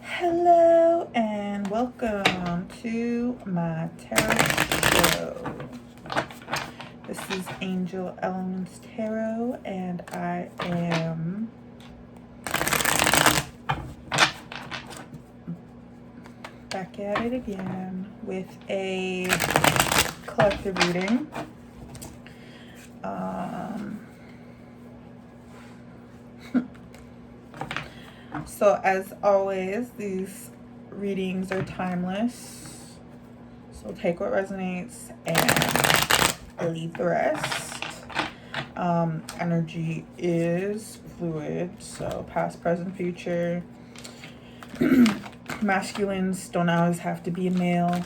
Hello and welcome to my tarot show. This is Angel.elementz tarot, and I am back at it again with a collective reading. So as always, these readings are timeless. So take what resonates and leave the rest. Energy is fluid, so past, present, future. Masculines don't always have to be a male.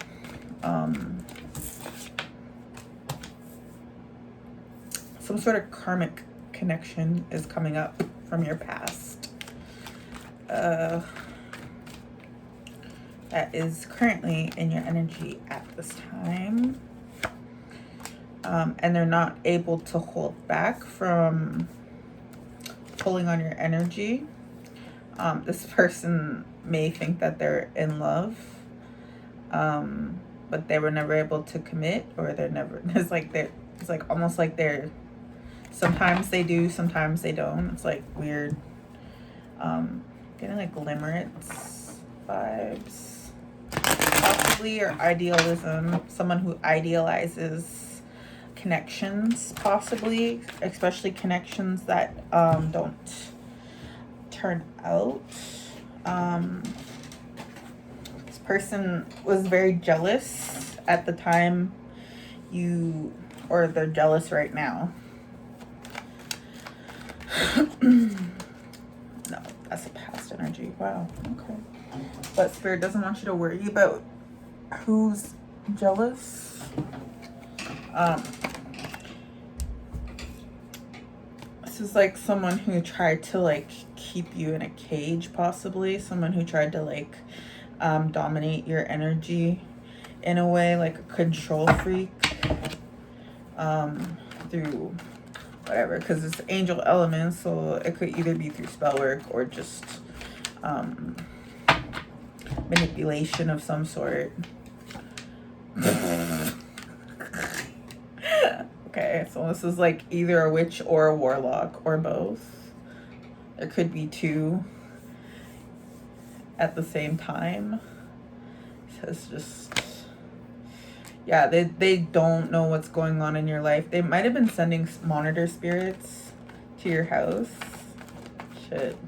Some sort of karmic connection is coming up from your past. That is currently in your energy at this time. And they're not able to hold back from pulling on your energy. This person may think that they're in love, but they were never able to commit, or it's like almost like they're, sometimes they do, sometimes they don't. It's like weird, getting like limerence vibes, possibly, or idealism, someone who idealizes connections, possibly, especially connections that don't turn out. This person was very jealous at the time or they're jealous right now. No, that's a past energy. Wow, okay. But Spirit doesn't want you to worry about who's jealous. This is like someone who tried to like keep you in a cage, possibly. Someone who tried to like dominate your energy in a way, like a control freak, through whatever, because it's angel elements, so it could either be through spell work or just manipulation of some sort. Okay, so this is like either a witch or a warlock or both. There could be two at the same time. So it's just, yeah, they don't know what's going on in your life. They might have been sending monitor spirits to your house. Shit.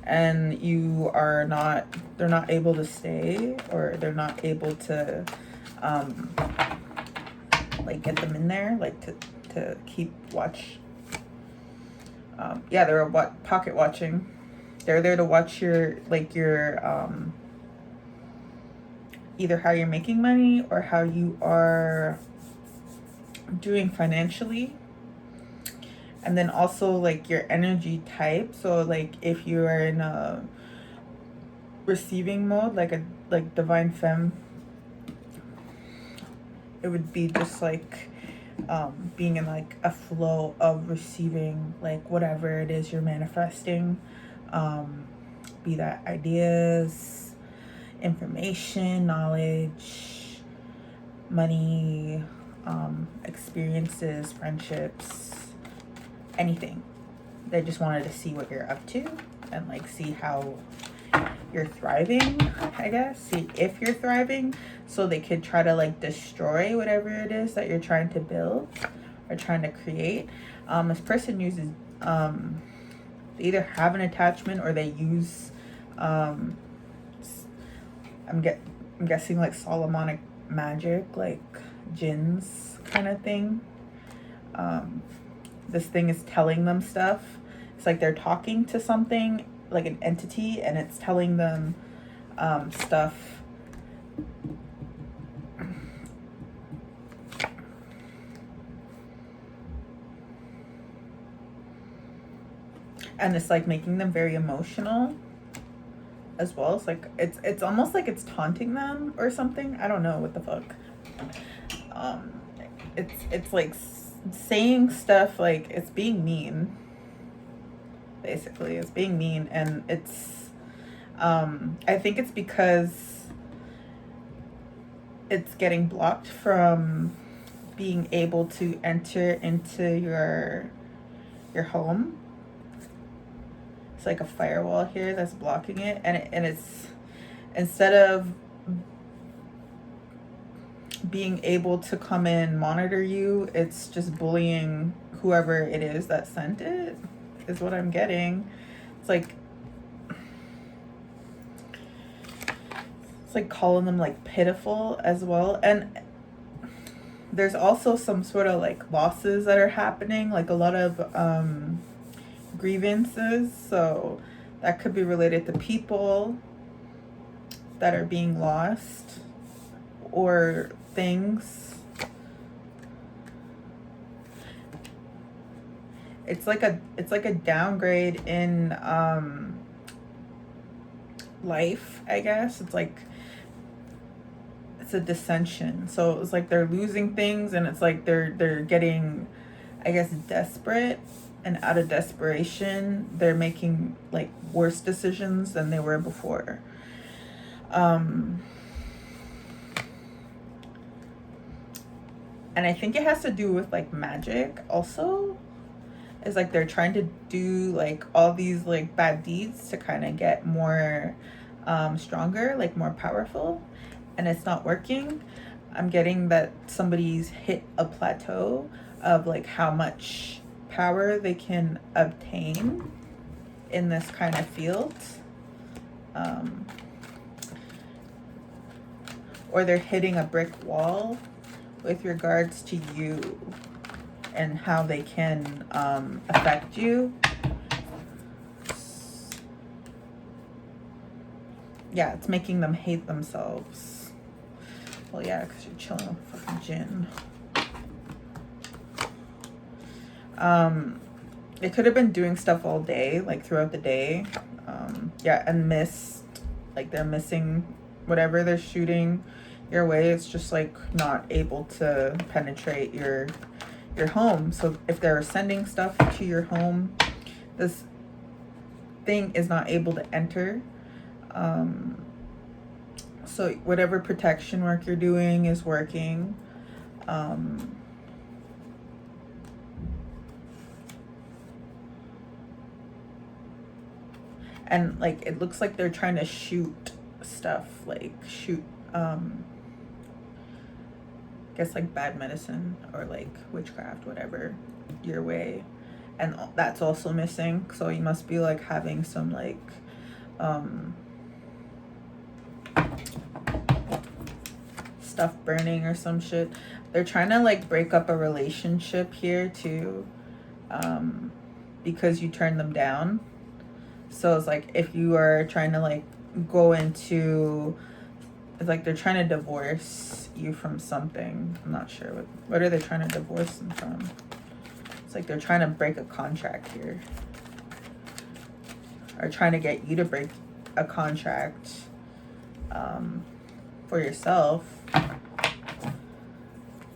And they're not able to stay, or they're not able to like get them in there, like to keep watch. Yeah, they're pocket watching. They're there to watch your either how you're making money or how you are doing financially. And then also like your energy type. So like if you are in a receiving mode, like divine femme, it would be just like being in like a flow of receiving like whatever it is you're manifesting, be that ideas, information, knowledge, money, experiences, friendships, anything. They just wanted to see what you're up to and like see how you're thriving, I guess. See if you're thriving, so they could try to like destroy whatever it is that you're trying to build or trying to create. This person uses they either have an attachment or they use I'm guessing like Solomonic magic, like jinns kind of thing. This thing is telling them stuff. It's like they're talking to something, like an entity, and it's telling them stuff. And it's like making them very emotional as well. It's like it's almost like it's taunting them or something. I don't know what the fuck. It's like saying stuff like it's being mean. Basically, it's being mean, and it's I think it's because it's getting blocked from being able to enter into your home. It's like a firewall here that's blocking it, and it's, instead of being able to come in, monitor you, it's just bullying whoever it is that sent it, is what I'm getting. It's like calling them like pitiful as well. And there's also some sort of like losses that are happening, like a lot of grievances. So that could be related to people that are being lost or things. It's like a downgrade in life, I guess. It's like it's a dissension. So it's like they're losing things, and it's like they're getting, I guess, desperate, and out of desperation they're making like worse decisions than they were before. And I think it has to do with like magic also. It's like they're trying to do like all these like bad deeds to kind of get more stronger, like more powerful, and it's not working. I'm getting that somebody's hit a plateau of like how much power they can obtain in this kind of field. Or they're hitting a brick wall with regards to you and how they can affect you. Yeah, it's making them hate themselves. Well, yeah, because you're chilling with fucking gin. They could have been doing stuff all day, like throughout the day. Yeah, and missed, like they're missing whatever they're shooting your way. It's just like not able to penetrate your home. So if they're sending stuff to your home, this thing is not able to enter. So whatever protection work you're doing is working. And like it looks like they're trying to shoot stuff, like shoot I guess like bad medicine or like witchcraft, whatever, your way, and that's also missing. So you must be like having some like stuff burning or some shit. They're trying to like break up a relationship here too, because you turned them down. So it's like if you are trying to like go into, it's like they're trying to divorce you from something. I'm not sure what are they trying to divorce them from. It's like they're trying to break a contract here, or trying to get you to break a contract for yourself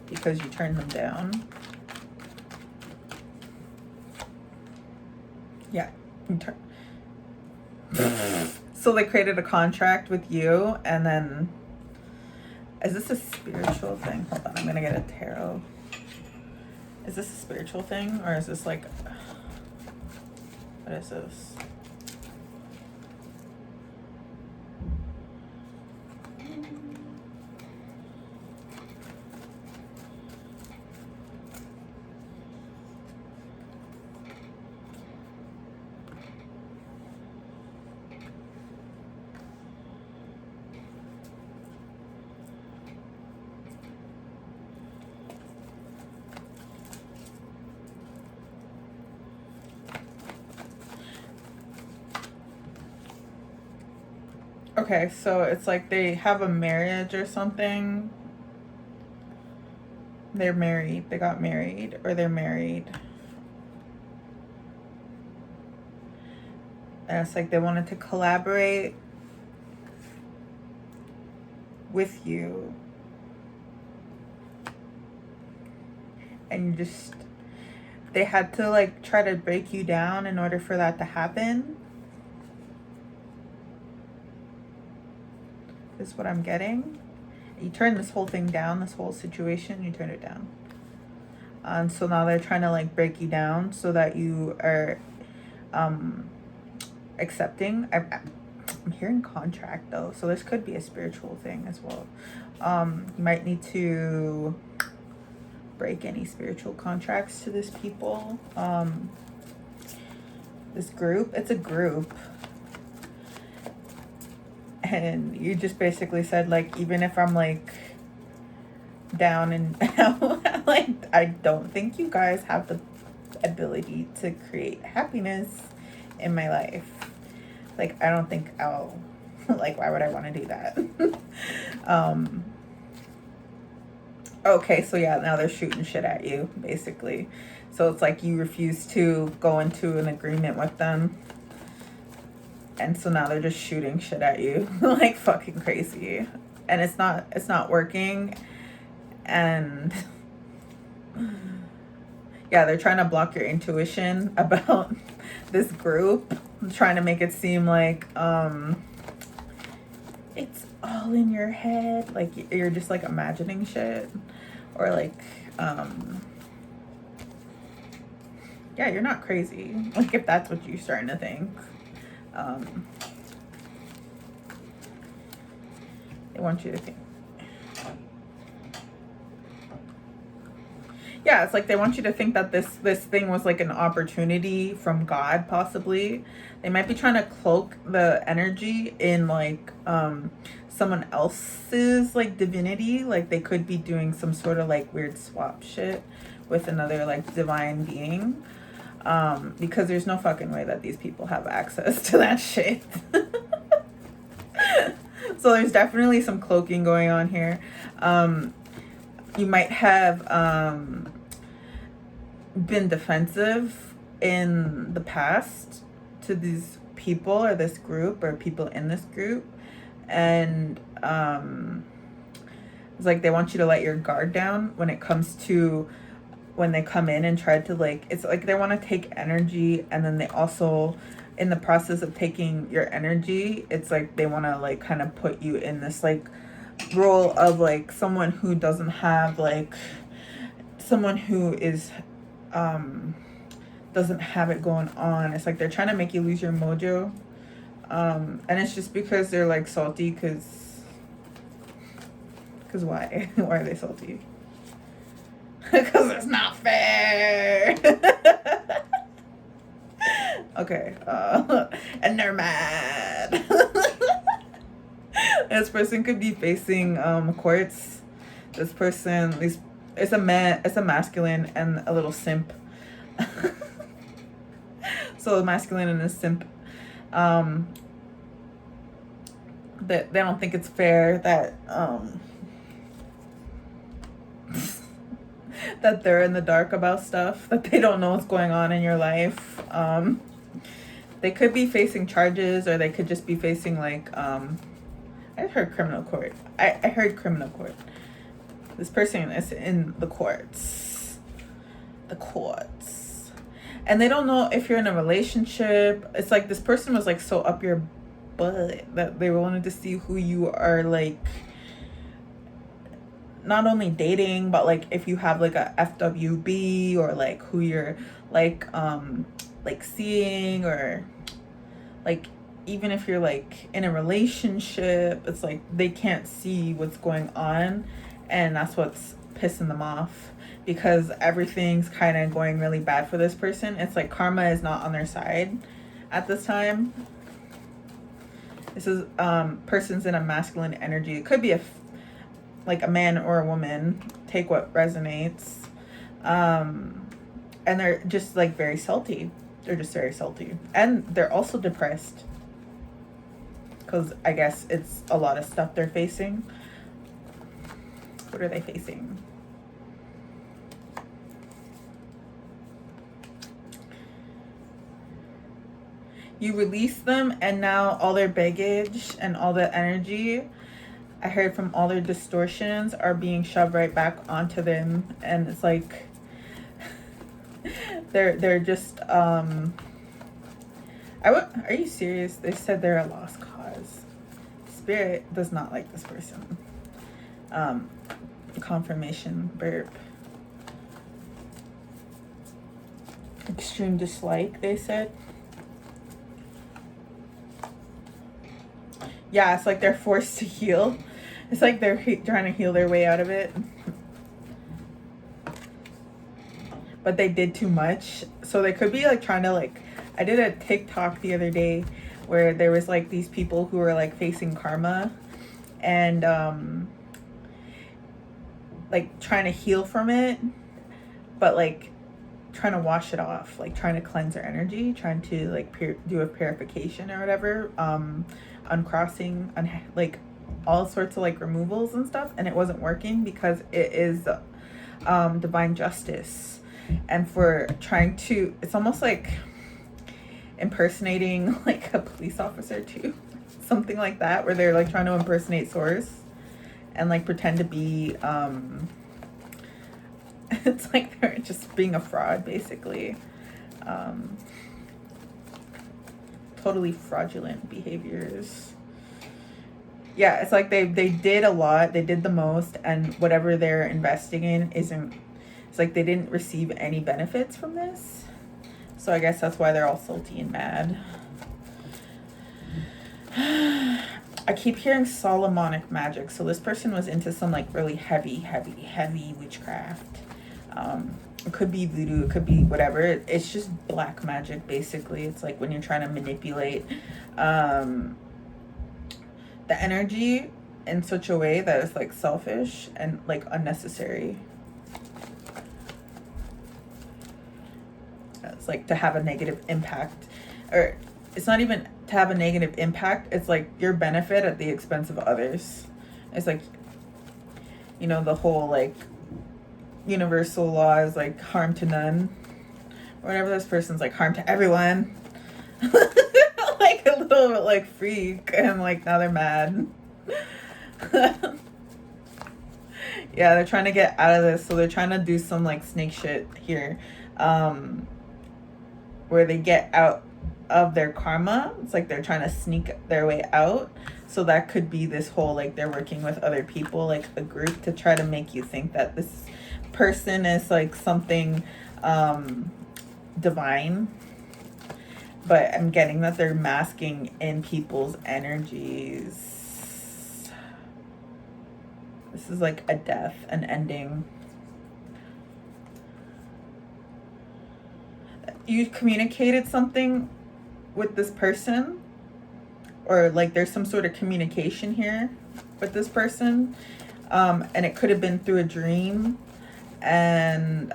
because you turned them down. Yeah. So they created a contract with you, and then, is this a spiritual thing? Hold on, I'm gonna get a tarot. Is this a spiritual thing, or is this like, what is this? Okay, so it's like they have a marriage or something. They're married. They got married, or they're married. And it's like they wanted to collaborate with you. And you just, they had to like try to break you down in order for that to happen. is what I'm getting. You turn this whole thing down, this whole situation, you turn it down. And so now they're trying to like break you down so that you are accepting. I'm hearing contract though, so this could be a spiritual thing as well. You might need to break any spiritual contracts to this people. This group, it's a group. And you just basically said, like, even if I'm like down and out, like, I don't think you guys have the ability to create happiness in my life. Like, I don't think I'll, like, why would I want to do that? Okay, so yeah, now they're shooting shit at you, basically. So it's like you refuse to go into an agreement with them. And so now they're just shooting shit at you like fucking crazy. And it's not working. And yeah, they're trying to block your intuition about this group, trying to make it seem like it's all in your head, like you're just like imagining shit, or like yeah, you're not crazy, like if that's what you're starting to think. They want you to think. Yeah, it's like they want you to think that this thing was like an opportunity from God, possibly. They might be trying to cloak the energy in like someone else's like divinity. Like they could be doing some sort of like weird swap shit with another like divine being. Because there's no fucking way that these people have access to that shit. So there's definitely some cloaking going on here. You might have been defensive in the past to these people or this group or people in this group. And it's like they want you to let your guard down when it comes to when they come in and try to like, it's like they want to take energy, and then they also, in the process of taking your energy, it's like they want to like kind of put you in this like role of like someone who doesn't have like, someone who is doesn't have it going on. It's like they're trying to make you lose your mojo, and it's just because they're like salty, because why why are they salty? Because it's not fair. Okay, and they're mad. This person could be facing courts. This person, it's a masculine and a little simp. So a masculine and a simp, that they don't think it's fair that that they're in the dark about stuff, that they don't know what's going on in your life. They could be facing charges, or they could just be facing like I heard criminal court. I heard criminal court. This person is in the courts. The courts. And they don't know if you're in a relationship. It's like this person was like so up your butt that they wanted to see who you are, like not only dating, but like if you have like a FWB, or like who you're like seeing, or like even if you're like in a relationship. It's like they can't see what's going on, and that's what's pissing them off, because everything's kind of going really bad for this person. It's like karma is not on their side at this time. This is person's in a masculine energy. It could be like a man or a woman. Take what resonates. And they're just like very salty. They're just very salty, and they're also depressed, because I guess it's a lot of stuff they're facing. What are they facing? You release them, and now all their baggage and all the energy, I heard from all their distortions, are being shoved right back onto them. And it's like they're just are you serious? They said they're a lost cause. Spirit does not like this person. Confirmation burp. Extreme dislike, they said. Yeah, it's like they're forced to heal. It's like they're trying to heal their way out of it. But they did too much. So they could be like trying to like, I did a TikTok the other day where there was like these people who were like facing karma and like trying to heal from it, but like trying to wash it off, like trying to cleanse their energy, trying to like do a purification or whatever, uncrossing, like all sorts of like removals and stuff, and it wasn't working because it is divine justice. And for trying to, it's almost like impersonating like a police officer too, something like that, where they're like trying to impersonate source and like pretend to be it's like they're just being a fraud basically. Totally fraudulent behaviors. Yeah, it's like they did a lot, they did the most, and whatever they're investing in isn't, it's like they didn't receive any benefits from this. So I guess that's why they're all salty and mad. I keep hearing Solomonic magic. So this person was into some like really heavy witchcraft. It could be voodoo, it could be whatever. It's just black magic basically. It's like when you're trying to manipulate the energy in such a way that it's like selfish and like unnecessary. It's like to have a negative impact, or it's not even to have a negative impact, it's like your benefit at the expense of others. It's like, you know, the whole like universal law is like harm to none, or whatever. This person's like harm to everyone. Like a little bit like freak, and like now they're mad. Yeah, they're trying to get out of this, so they're trying to do some like snake shit here, where they get out of their karma. It's like they're trying to sneak their way out. So that could be this whole like they're working with other people, like a group, to try to make you think that this person is like something divine. But I'm getting that they're masking in people's energies. This is like a death, an ending. You communicated something with this person, or like there's some sort of communication here with this person, and it could have been through a dream, and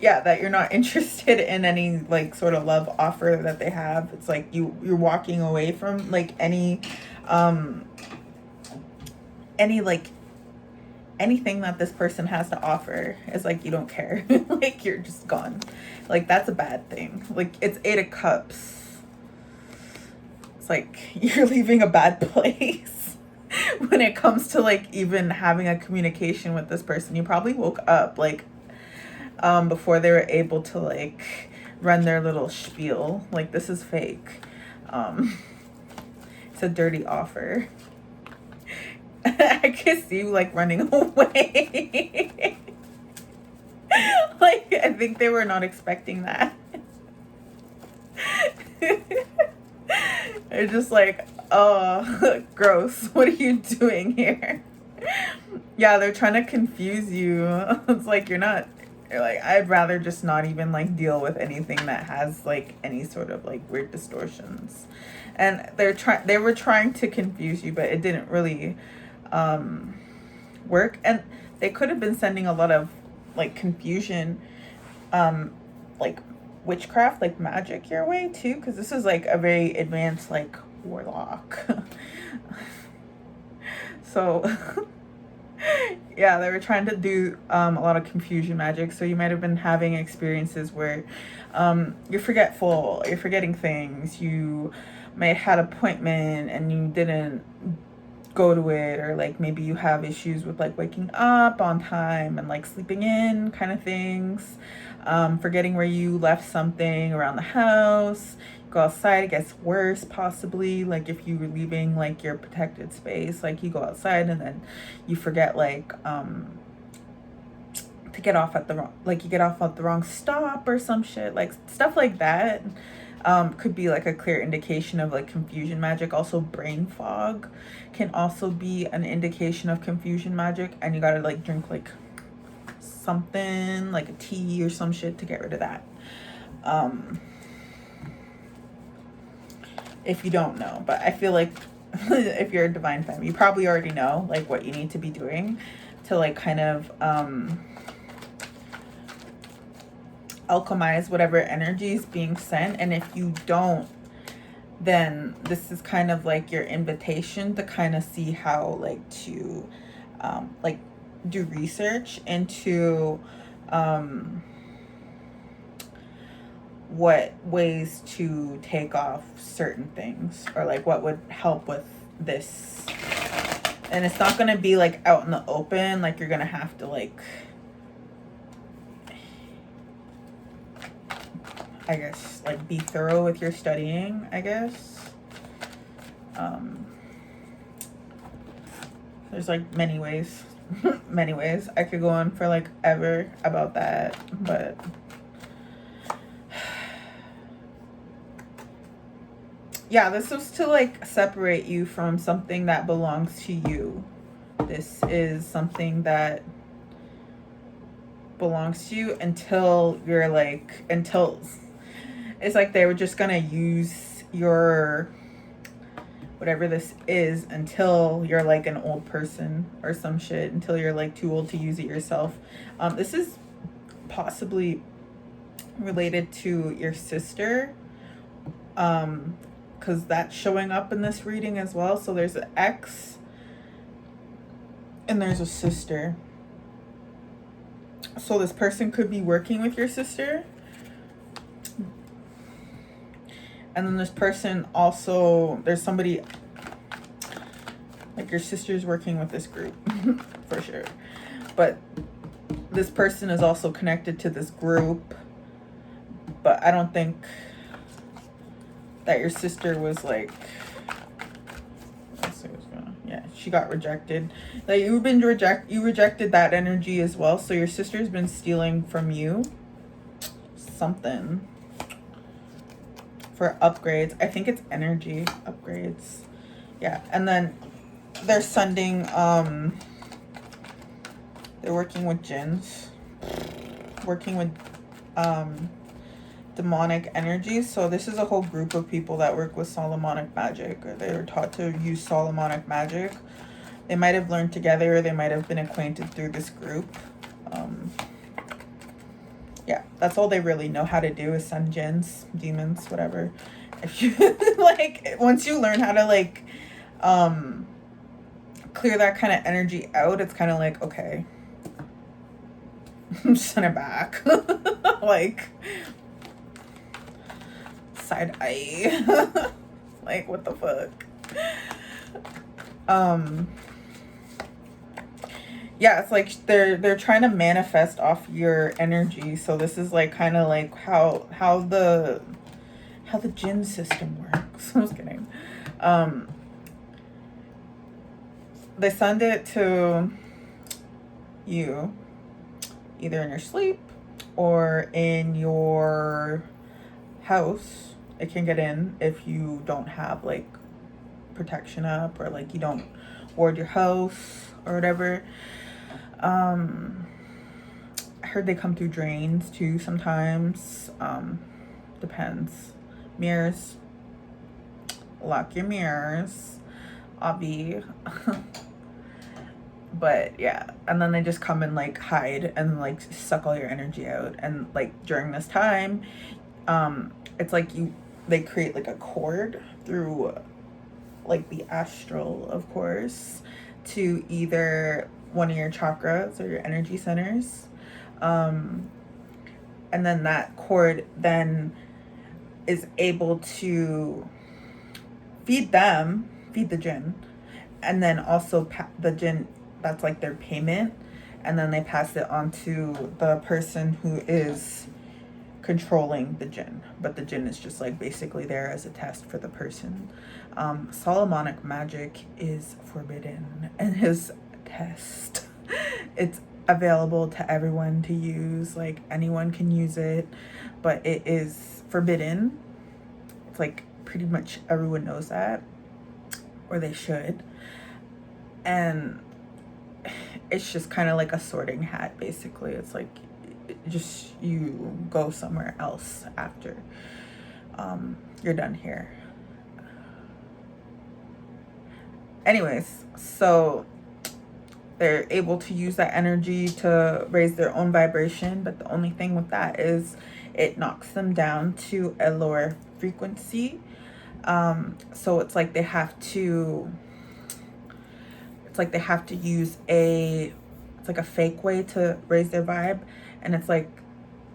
yeah, that you're not interested in any like sort of love offer that they have. It's like you're walking away from like any like anything that this person has to offer. Is like you don't care. Like you're just gone. Like that's a bad thing. Like it's 8 of Cups. It's like you're leaving a bad place when it comes to like even having a communication with this person. You probably woke up like before they were able to like run their little spiel. Like this is fake. It's a dirty offer. I could see you like running away. Like I think they were not expecting that. They're just like, oh, gross. What are you doing here? Yeah, they're trying to confuse you. It's like you're like, I'd rather just not even like deal with anything that has like any sort of like weird distortions. And they were trying to confuse you, but it didn't really work. And they could have been sending a lot of like confusion, like witchcraft, like magic your way too, because this is like a very advanced like warlock. So yeah, they were trying to do a lot of confusion magic. So you might have been having experiences where you're forgetful, you're forgetting things, you may have had an appointment and you didn't go to it, or like maybe you have issues with like waking up on time and like sleeping in kind of things, forgetting where you left something around the house. Go outside, it gets worse possibly, like if you were leaving like your protected space, like you go outside and then you forget like to get off at the wrong, like you get off at the wrong stop or some shit, like stuff like that. Could be like a clear indication of like confusion magic. Also, brain fog can also be an indication of confusion magic, and you gotta like drink like something like a tea or some shit to get rid of that. If you don't know, but I feel like if you're a divine femme, you probably already know like what you need to be doing to like kind of alchemize whatever energy is being sent. And if you don't, then this is kind of like your invitation to kind of see how like to like do research into what ways to take off certain things, or like what would help with this. And it's not going to be like out in the open, like you're going to have to like, I guess, like be thorough with your studying, I guess. There's like many ways many ways I could go on for like ever about that, but yeah, this was to like separate you from something that belongs to you. This is something that belongs to you until you're like, until it's like they were just gonna use your whatever this is until you're like an old person or some shit, until you're like too old to use it yourself. This is possibly related to your sister, because that's showing up in this reading as well. So there's an ex and there's a sister. So this person could be working with your sister. And then this person also, there's somebody, like your sister's working with this group, for sure. But this person is also connected to this group. But I don't think that your sister was like, let's see what's going on. Yeah, she got rejected. Like you rejected that energy as well. So your sister's been stealing from you something for upgrades. I think it's energy upgrades. Yeah, and then they're sending they're working with jinns, working with demonic energies. So this is a whole group of people that work with Solomonic magic, or they were taught to use Solomonic magic. They might have learned together, or they might have been acquainted through this group. Yeah, that's all they really know how to do is send jinns, demons, whatever. If you like, once you learn how to like clear that kind of energy out, it's kind of like, okay, send it back. Like side eye. Like what the fuck. Yeah, it's like they're trying to manifest off your energy. So this is like kind of like how the jinn system works. I was kidding. They send it to you either in your sleep or in your house. It can get in if you don't have like protection up, or like you don't ward your house or whatever. I heard they come through drains too sometimes. Depends. Mirrors. Lock your mirrors. Obvi. But yeah, and then they just come and like hide and like suck all your energy out. And like during this time, it's like they create like a cord through like the astral, of course, to either one of your chakras or your energy centers. And then that cord then is able to feed the jinn, and then also the jinn, that's like their payment, and then they pass it on to the person who is controlling the jinn, but the jinn is just like basically there as a test for the person. Solomonic magic is forbidden and his test. It's available to everyone to use, like anyone can use it, but it is forbidden. It's like pretty much everyone knows that, or they should. And it's just kind of like a sorting hat, basically. It's like just you go somewhere else after you're done here. Anyways, so they're able to use that energy to raise their own vibration, but the only thing with that is it knocks them down to a lower frequency. So it's like they have to use it's like a fake way to raise their vibe, and it's like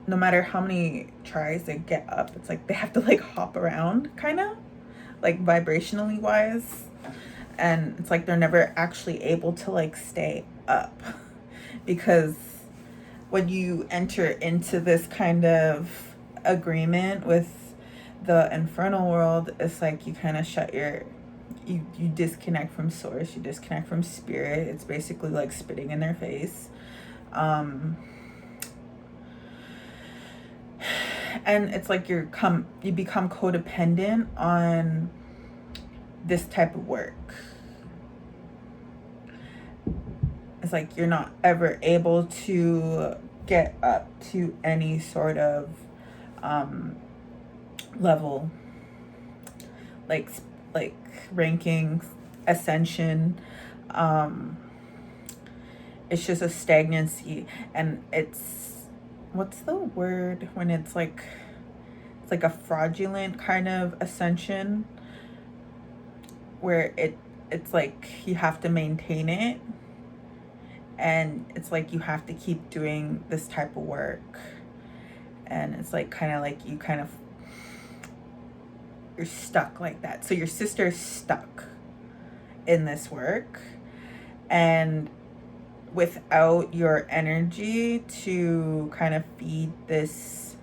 no matter how many tries they get up, it's like they have to like hop around, kind of like vibrationally wise, and it's like they're never actually able to like stay up, because when you enter into this kind of agreement with the infernal world, it's like you kind of shut you disconnect from source, you disconnect from spirit. It's basically like spitting in their face. And it's like you become codependent on this type of work. It's like you're not ever able to get up to any sort of level, like ranking, ascension. It's just a stagnancy, and it's, what's the word when it's like a fraudulent kind of ascension, where it's like you have to maintain it, and it's like you have to keep doing this type of work, and it's like you're stuck like that. So your sister's stuck in this work, and without your energy to kind of feed this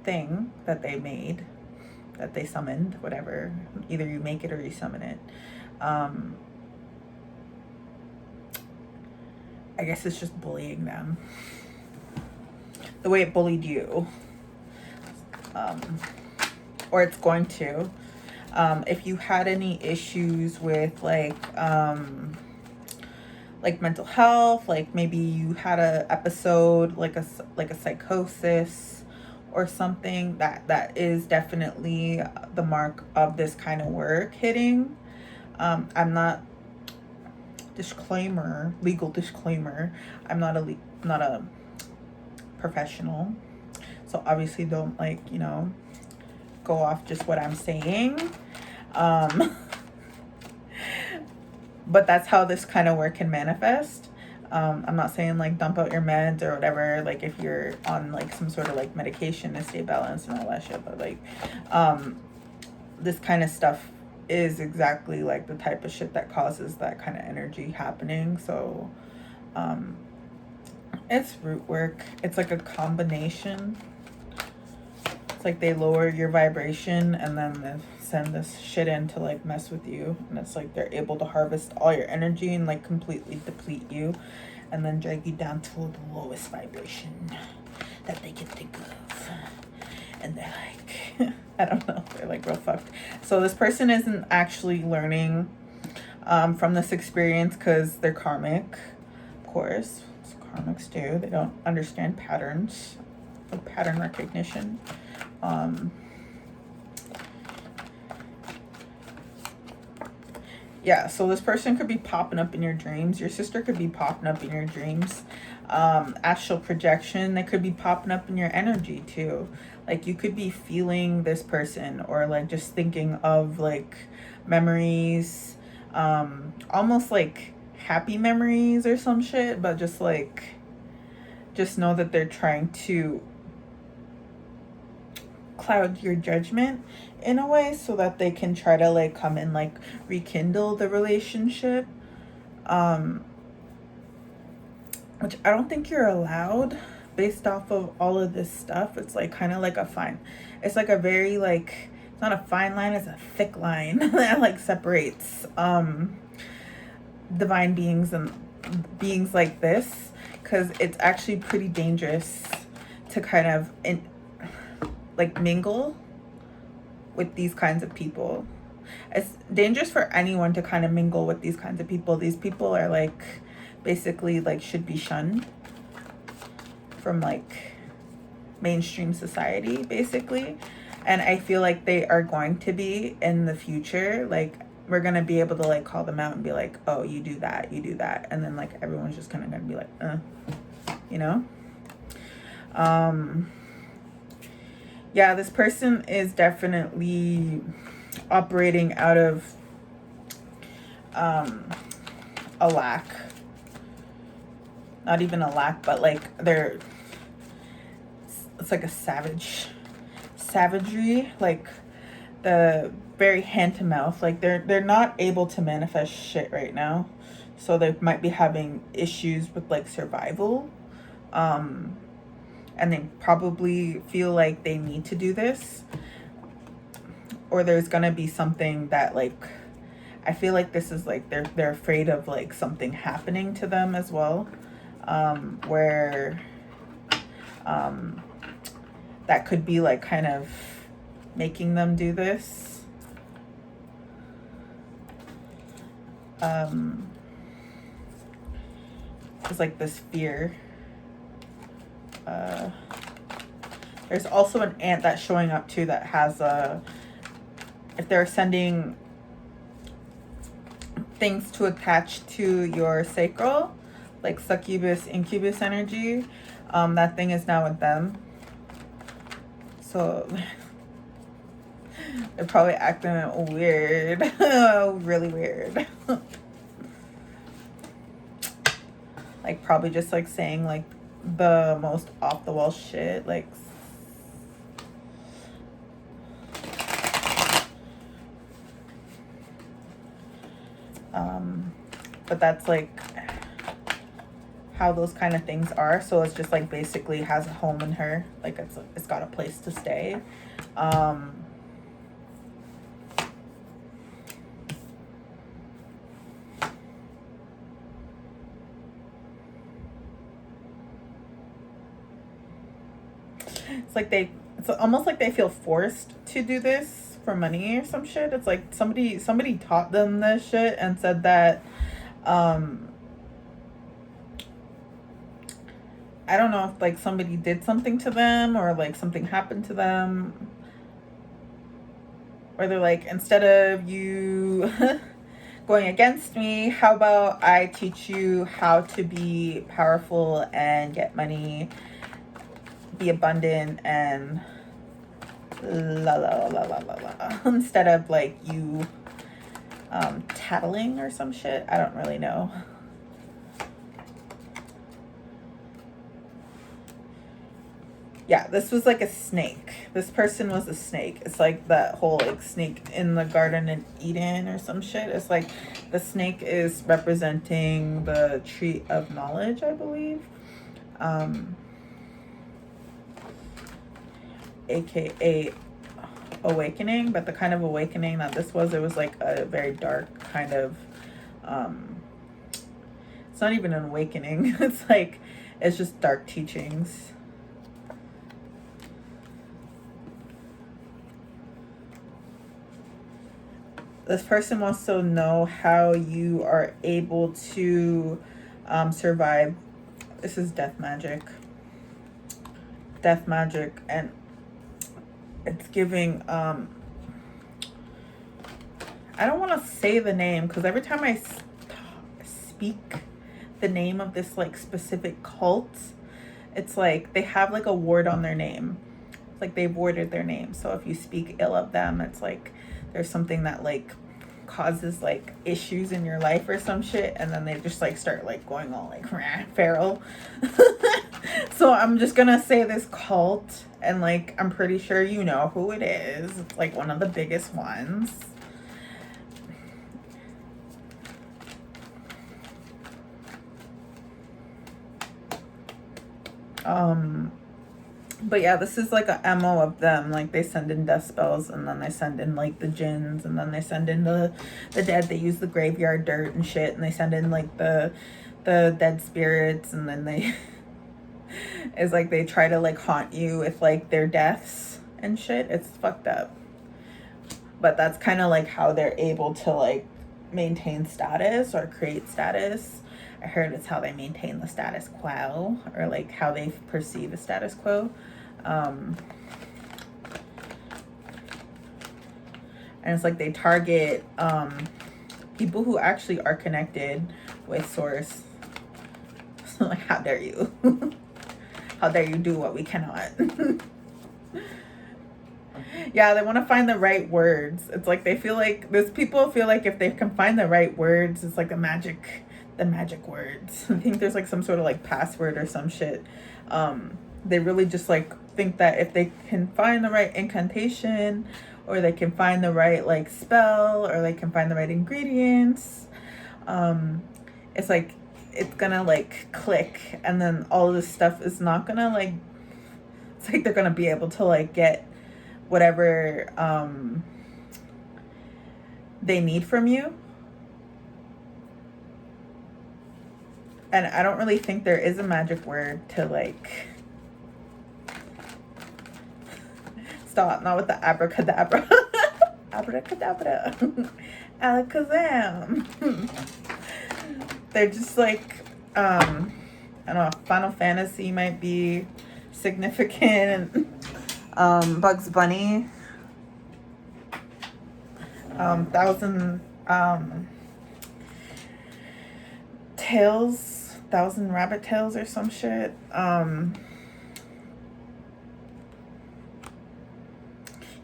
thing that they made, that they summoned, whatever, either you make it or you summon it, I guess it's just bullying them the way it bullied you, or it's going to. If you had any issues with like mental health, like maybe you had a episode like a psychosis or something, that is definitely the mark of this kind of work hitting. I'm not, legal disclaimer, I'm not a professional, so obviously don't go off just what I'm saying. But that's how this kind of work can manifest. I'm not saying like dump out your meds or whatever, like if you're on like some sort of like medication to stay balanced and all that shit, but like this kind of stuff is exactly like the type of shit that causes that kind of energy happening. So it's root work. It's like a combination. It's like they lower your vibration and then they send this shit in to like mess with you, and it's like they're able to harvest all your energy and like completely deplete you, and then drag you down to the lowest vibration that they can think of. And they're like I don't know, they're like real fucked. So this person isn't actually learning from this experience because they're karmic, of course. So karmics do. They don't understand patterns, like pattern recognition. Yeah, so this person could be popping up in your dreams. Your sister could be popping up in your dreams. Astral projection, they could be popping up in your energy too. Like you could be feeling this person, or like just thinking of like memories, almost like happy memories or some shit, but just know that they're trying to cloud your judgment in a way, so that they can try to like come and like rekindle the relationship, which I don't think you're allowed based off of all of this stuff. It's like kind of like a fine, it's like a very like, it's not a fine line, it's a thick line that like separates divine beings and beings like this, because it's actually pretty dangerous to kind of like mingle with these kinds of people. It's dangerous for anyone to kind of mingle with these kinds of people. These people are like basically like should be shunned from like mainstream society basically. And I feel like they are going to be in the future. Like we're gonna be able to like call them out and be like, oh, you do that, and then like everyone's just kind of gonna be like, you know. Yeah, this person is definitely operating out of a lack. Not even a lack, but like it's like a savagery, like the very hand to mouth. Like they're not able to manifest shit right now, so they might be having issues with like survival, and they probably feel like they need to do this, or there's gonna be something that like, I feel like this is like they're afraid of like something happening to them as well, where that could be like kind of making them do this. It's like this fear. There's also an ant that's showing up too that has if they're sending things to attach to your sacral, like succubus, incubus energy, that thing is now with them. So they're probably acting weird, really weird. Like probably just like saying like the most off the wall shit, like but that's like how those kind of things are. So it's just like basically has a home in her, like it's got a place to stay. It's like it's almost like they feel forced to do this for money or some shit. It's like somebody taught them this shit and said that, I don't know if like somebody did something to them or like something happened to them, or they're like, instead of you going against me, how about I teach you how to be powerful and get money, be abundant, and la la la la la la, instead of like you tattling or some shit. I don't really know. Yeah, this was like a snake. This person was a snake. It's like that whole like snake in the Garden of Eden or some shit. It's like the snake is representing the tree of knowledge, I believe. AKA awakening, but the kind of awakening that this was, it was like a very dark kind of, it's not even an awakening. It's like, it's just dark teachings. This person wants to know how you are able to survive. This is death magic. Death magic, and it's giving, I don't want to say the name, because every time I speak the name of this like specific cult, it's like they have like a ward on their name. It's like they've warded their name. So if you speak ill of them, it's like there's something that like causes like issues in your life or some shit, and then they just like start like going all like feral. So I'm just gonna say this cult, and like I'm pretty sure you know who it is. It's like one of the biggest ones. But yeah, this is like a MO of them. Like they send in death spells, and then they send in like the jinns, and then they send in the dead. They use the graveyard dirt and shit, and they send in like the dead spirits, and then they it's like they try to like haunt you with like their deaths and shit. It's fucked up. But that's kind of like how they're able to like maintain status or create status. I heard it's how they maintain the status quo, or like how they perceive a status quo. And it's like they target people who actually are connected with source. So like, how dare you? How dare you do what we cannot? Yeah, they want to find the right words. It's like they feel like, those people feel like if they can find the right words, it's like the magic words. I think there's like some sort of like password or some shit. They really just like think that if they can find the right incantation, or they can find the right like spell, or they can find the right ingredients, it's like it's gonna like click, and then all of this stuff is not gonna like, it's like they're gonna be able to like get whatever they need from you. And I don't really think there is a magic word to like, stop, not with the abracadabra. Abracadabra. Alakazam. They're just like, I don't know, Final Fantasy might be significant. Bugs Bunny. Thousand rabbit tails or some shit.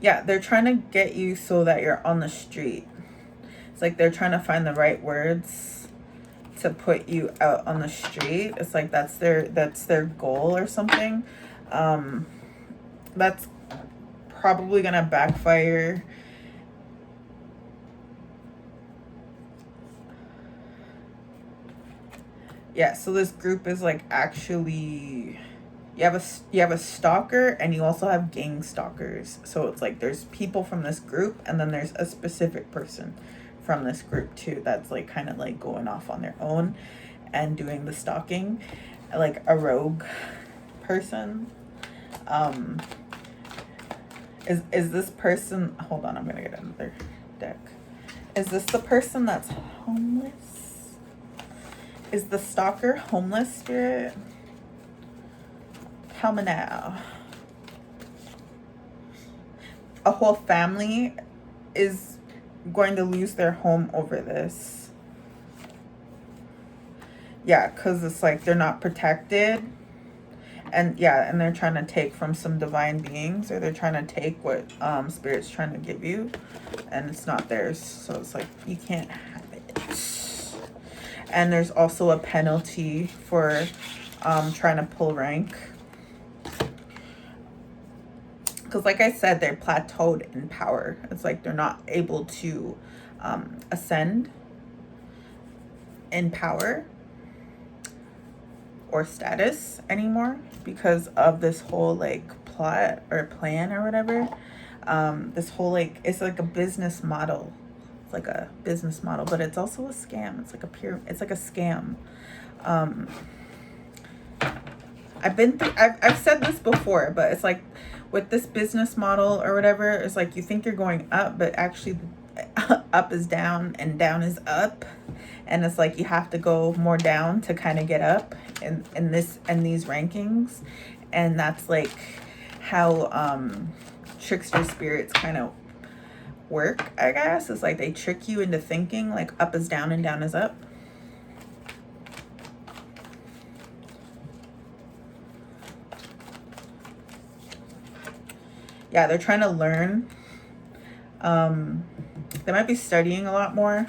Yeah, they're trying to get you so that you're on the street. It's like they're trying to find the right words to put you out on the street. It's like that's their goal or something. That's probably gonna backfire. Yeah, so this group is like, actually, you have a stalker, and you also have gang stalkers. So it's like there's people from this group, and then there's a specific person from this group too that's like kind of like going off on their own and doing the stalking, like a rogue person. Is this person, hold on, I'm gonna get another deck. Is this the person that's homeless? Is the stalker homeless spirit? Tell me now. A whole family is going to lose their home over this. Yeah, because it's like they're not protected. And yeah, and they're trying to take from some divine beings, or they're trying to take what Spirit's trying to give you, and it's not theirs. So it's like, you can't have it. And there's also a penalty for trying to pull rank. Because like I said, they're plateaued in power. It's like they're not able to ascend in power or status anymore because of this whole like plot or plan or whatever. This whole like, it's like a business model. It's like a business model, but it's also a scam. It's like it's like a scam. I've said this before, but it's like with this business model or whatever, it's like you think you're going up, but actually up is down and down is up. And it's like you have to go more down to kind of get up in these rankings. And that's like how trickster spirits kind of work, I guess. It's like they trick you into thinking like up is down and down is up. Yeah, they're trying to learn. They're They might be studying a lot more.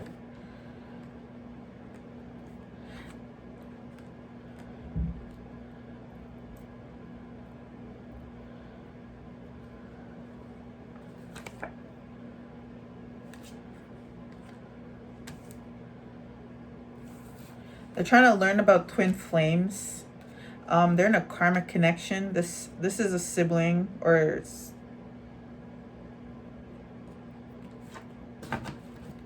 They're trying to learn about twin flames. They're in a karmic connection. This is a sibling, or is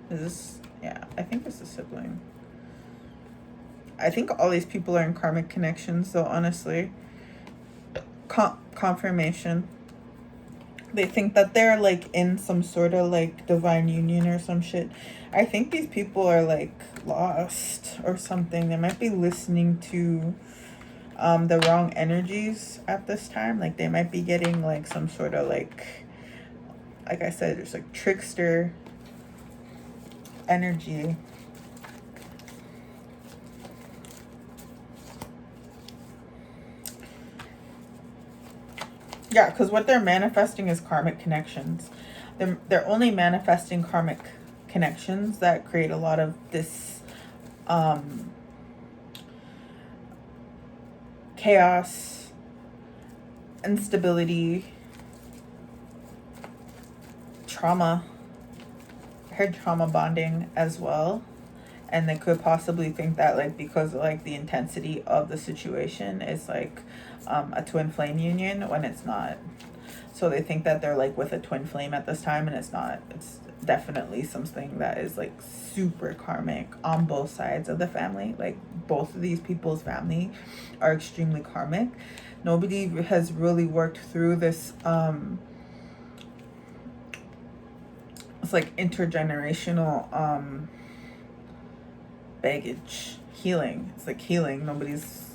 this? Yeah, I think it's a sibling. I think all these people are in karmic connections, though. Honestly, confirmation. They think that they're like in some sort of like divine union or some shit. I think these people are like lost or something. They might be listening to the wrong energies at this time. Like they might be getting like some sort of like I said, there's like trickster energy. Yeah, because what they're manifesting is karmic connections. They're only manifesting karmic connections that create a lot of this chaos, instability, trauma. I heard trauma bonding as well. And they could possibly think that like because of like the intensity of the situation is like a twin flame union when it's not. So they think that they're like with a twin flame at this time, and it's not. It's definitely something that is like super karmic on both sides of the family. Like both of these people's family are extremely karmic. Nobody has really worked through this it's like intergenerational baggage healing. It's like healing. Nobody's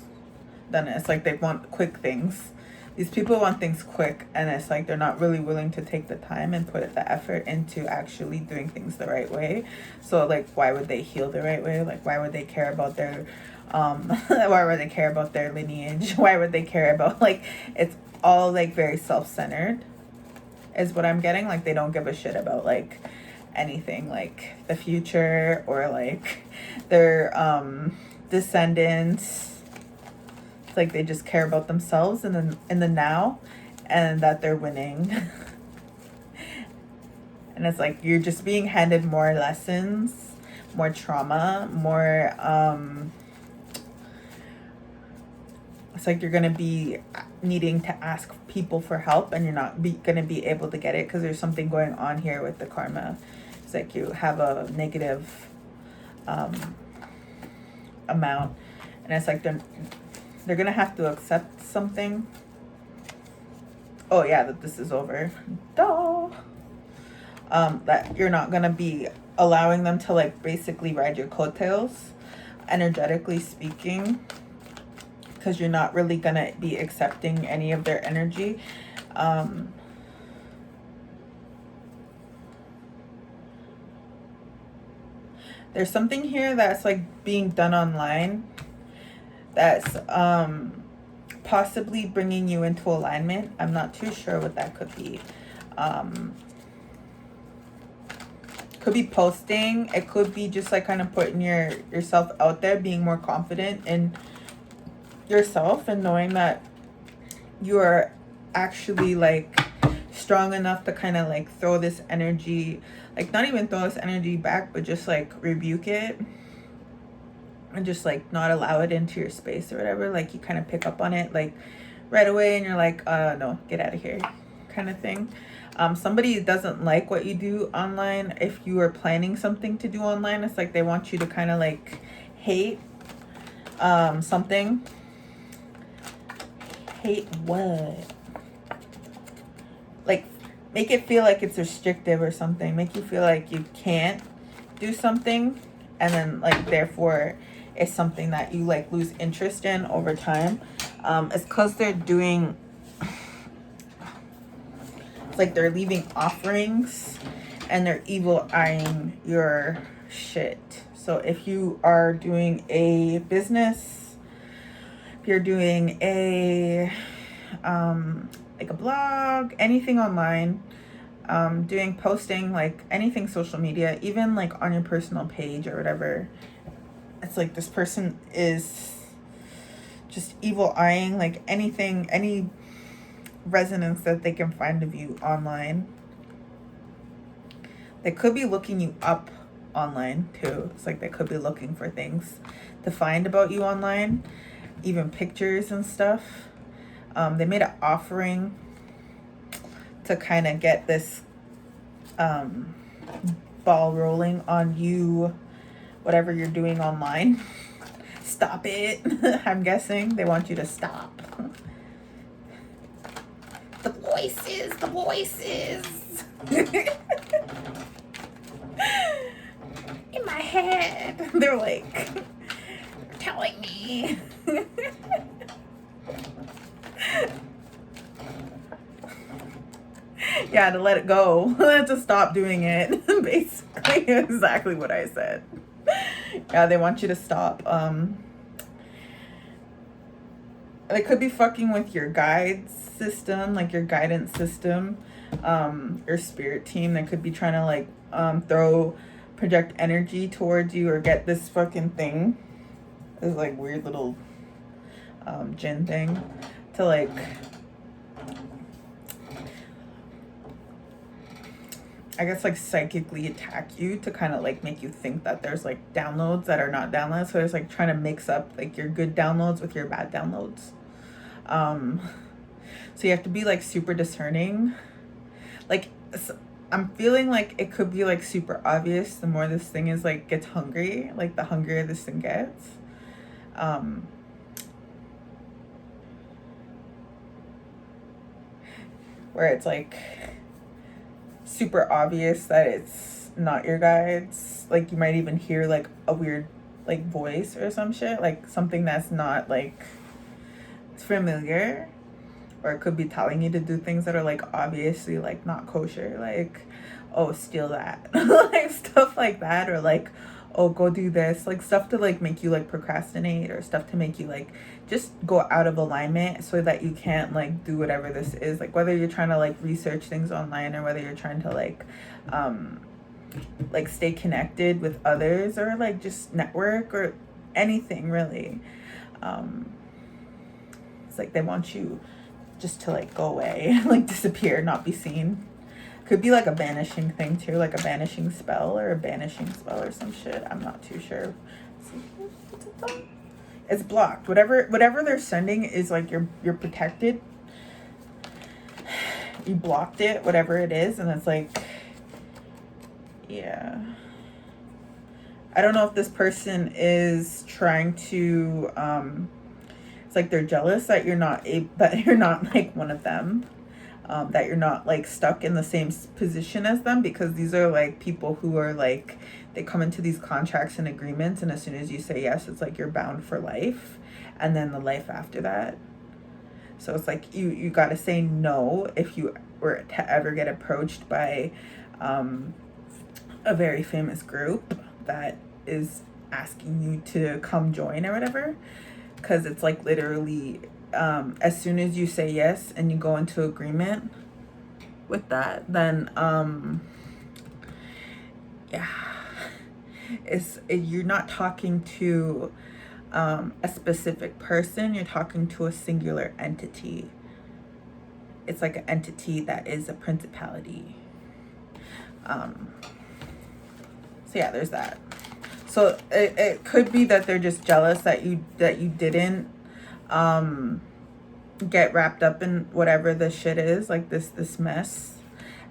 done it. It's like they want quick things. These people want things quick, and it's like they're not really willing to take the time and put the effort into actually doing things the right way. So like why would they heal the right way? Like why would they care about their why would they care about their lineage? Why would they care about like it's all like very self-centered is what I'm getting. Like they don't give a shit about like anything like the future or like their descendants. It's like they just care about themselves and then in the now, and that they're winning. And it's like you're just being handed more lessons, more trauma, more it's like you're gonna be needing to ask people for help, and you're not gonna be able to get it because there's something going on here with the karma. It's like you have a negative amount, and it's like they're gonna have to accept something. Oh yeah, that this is over. Duh. That you're not gonna be allowing them to like basically ride your coattails, energetically speaking, because you're not really gonna be accepting any of their energy. There's something here that's like being done online that's possibly bringing you into alignment. I'm not too sure what that could be. Could be posting. It could be just like kind of putting yourself out there, being more confident in yourself and knowing that you are actually like strong enough to kind of like throw this energy, like not even throw this energy back, but just like rebuke it and just like not allow it into your space or whatever. Like you kind of pick up on it like right away and you're like no, get out of here kind of thing. Somebody doesn't like what you do online. If you are planning something to do online, it's like they want you to kind of like hate something. Hate what? Like make it feel like it's restrictive or something. Make you feel like you can't do something, and then like therefore it's something that you like lose interest in over time. It's because they're doing, it's like they're leaving offerings and they're evil eyeing your shit. So if you are doing a business, if you're doing a like a blog, anything online, doing posting, like anything social media, even like on your personal page or whatever. It's like this person is just evil eyeing like anything, any resonance that they can find of you online. They could be looking you up online too. It's like they could be looking for things to find about you online, even pictures and stuff. They made an offering to kind of get this ball rolling on you, whatever you're doing online. Stop it. I'm guessing they want you to stop. The voices. In my head. They're like telling me. Yeah, to let it go. To stop doing it. Basically, exactly what I said. Yeah, they want you to stop. They could be fucking with your guide system, like your guidance system, your spirit team. They could be trying to like project energy towards you or get this fucking thing. This like weird little djinn thing to like I guess like psychically attack you, to kind of like make you think that there's like downloads that are not downloads. So it's like trying to mix up like your good downloads with your bad downloads. So you have to be like super discerning. Like I'm feeling like it could be like super obvious the more this thing is like gets hungry, like the hungrier this thing gets. Where it's like super obvious that it's not your guides. Like you might even hear like a weird like voice or some shit, like something that's not like familiar, or it could be telling you to do things that are like obviously like not kosher, like oh steal that. Like stuff like that, or like oh go do this, like stuff to like make you like procrastinate, or stuff to make you like just go out of alignment so that you can't like do whatever this is, like whether you're trying to like research things online or whether you're trying to like stay connected with others or like just network or anything really. It's like they want you just to like go away, like disappear, not be seen. Could be like a banishing thing too, like a banishing spell or a banishing spell or some shit. I'm not too sure. It's blocked. Whatever they're sending is like you're protected. You blocked it, whatever it is, and it's like, yeah. I don't know if this person is trying to it's like they're jealous that you're not like one of them, that you're not like stuck in the same position as them, because these are like people who are like, they come into these contracts and agreements, and as soon as you say yes, it's like you're bound for life, and then the life after that. So it's like you got to say no if you were to ever get approached by a very famous group that is asking you to come join or whatever. Because it's like literally as soon as you say yes and you go into agreement with that, then yeah, you're not talking to a specific person, you're talking to a singular entity. It's like an entity that is a principality. So yeah, there's that. So it could be that they're just jealous that you didn't get wrapped up in whatever this shit is, like this mess.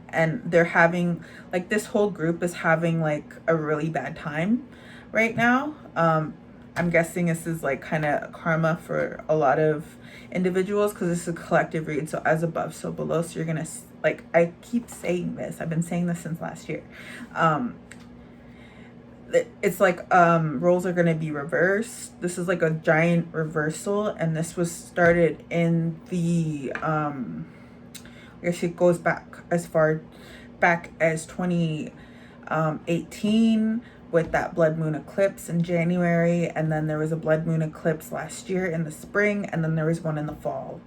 And they're having, like, this whole group is having like a really bad time right now. I'm guessing this is like kind of karma for a lot of individuals, because this is a collective read, so as above so below. So you're gonna, like, I keep saying this, I've been saying this since last year, it's like roles are going to be reversed. This is like a giant reversal, and this was started in the I guess it goes back as far back as 2018 with that blood moon eclipse in January, and then there was a blood moon eclipse last year in the spring, and then there was one in the fall,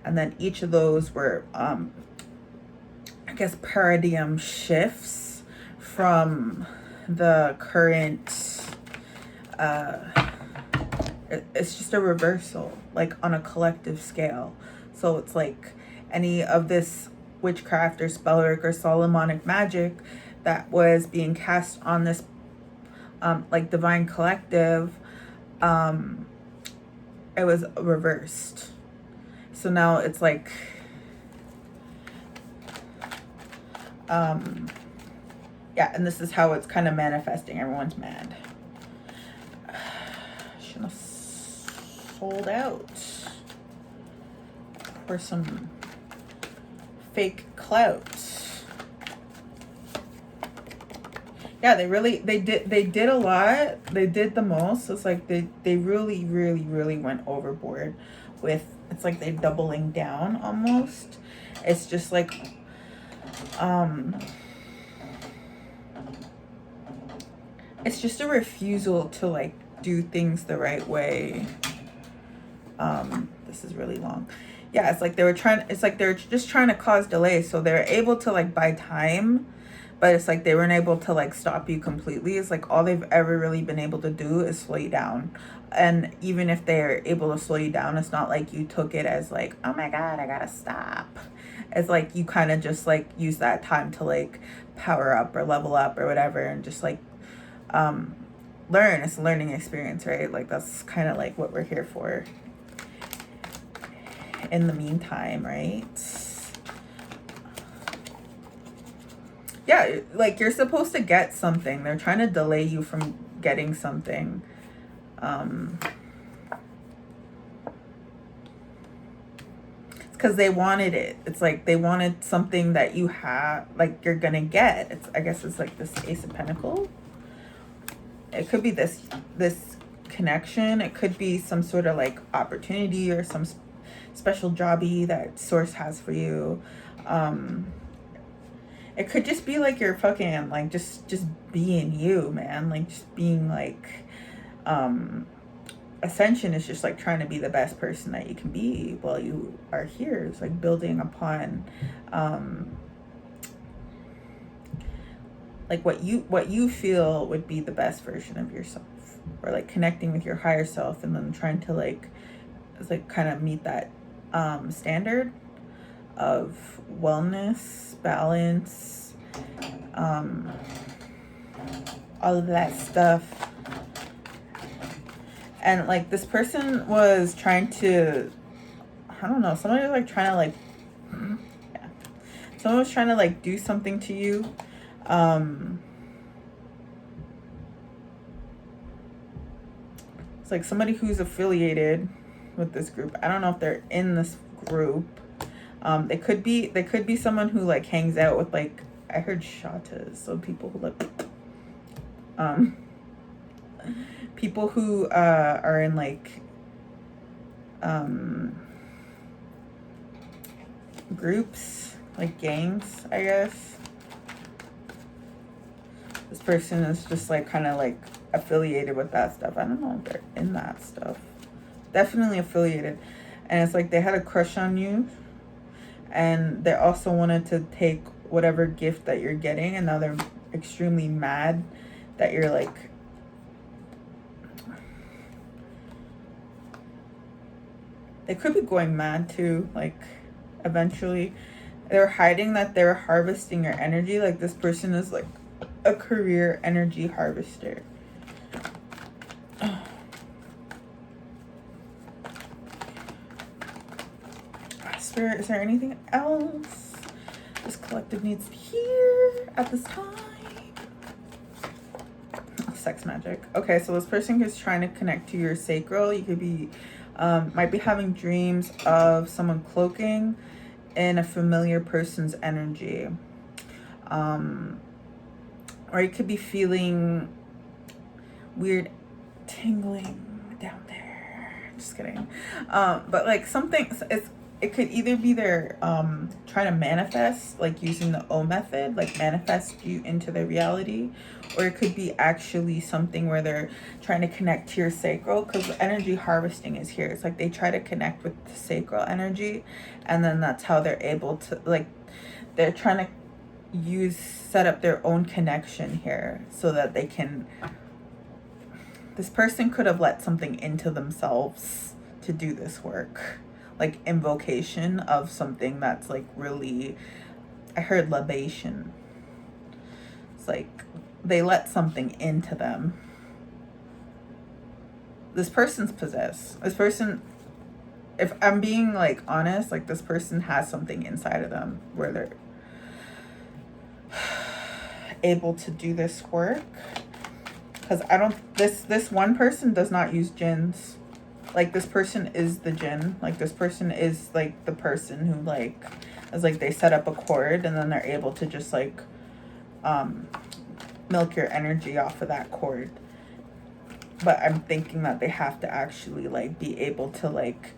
and then each of those were guess, paradigm shifts from the current, it's just a reversal, like on a collective scale. So it's like any of this witchcraft or spellwork or Solomonic magic that was being cast on this like divine collective, it was reversed. So now it's like yeah, and this is how it's kind of manifesting. Everyone's mad. Shouldn't have sold out for some fake clout. Yeah, they did a lot. They did the most. It's like they really went overboard with, it's like they're doubling down almost. It's just like it's just a refusal to like do things the right way. This is really long. Yeah, it's like they were just trying to cause delay, so they're able to like buy time, but it's like they weren't able to like stop you completely. It's like all they've ever really been able to do is slow you down. And even if they're able to slow you down, it's not like you took it as like, oh my God, I gotta stop. It's like you kind of just like use that time to like power up or level up or whatever, and just like learn. It's a learning experience, right? Like that's kind of like what we're here for in the meantime, right? Yeah, like you're supposed to get something. They're trying to delay you from getting something. It's because they wanted it. It's like they wanted something that you have, like you're gonna get. It's, I guess it's like this Ace of Pentacles. It could be this connection. It could be some sort of like opportunity or some special jobby that source has for you. It could just be like you're fucking like just being you, man. Like just being like Ascension is just like trying to be the best person that you can be while you are here. It's like building upon like what you feel would be the best version of yourself, or like connecting with your higher self, and then trying to like, it's like kind of meet that standard of wellness, balance, all of that stuff. And like this person was trying to, I don't know, somebody was like trying to like, yeah, someone was trying to like do something to you. It's like somebody who's affiliated with this group. I don't know if they're in this group. They could be someone who like hangs out with like, I heard shatas, so people who like people who are in like groups, like gangs, I guess. This person is just like kind of like affiliated with that stuff. I don't know if they're in that stuff. Definitely affiliated. And it's like they had a crush on you, and they also wanted to take whatever gift that you're getting, and now they're extremely mad that you're like, they could be going mad too, like eventually. They're hiding that they're harvesting your energy. Like this person is like a career energy harvester. Spirit, is there anything else this collective needs to hear at this time? Sex magic. Okay, so this person is trying to connect to your sacral. You could be might be having dreams of someone cloaking in a familiar person's energy, or you could be feeling weird tingling down there. Just kidding. But like something, it could either be they're trying to manifest, like using the O method, like manifest you into the reality, or it could be actually something where they're trying to connect to your sacral, because energy harvesting is here. It's like they try to connect with the sacral energy, and then that's how they're able to, like, they're trying to set up their own connection here so that they can, this person could have let something into themselves to do this work, like invocation of something that's like really, I heard libation. It's like they let something into them. This person's possessed. This person, if I'm being like honest, like this person has something inside of them where they're able to do this work. Because I don't, this one person does not use jinns. Like this person is the jinn. Like this person is like the person who like is like they set up a cord and then they're able to just like milk your energy off of that cord. But I'm thinking that they have to actually like be able to like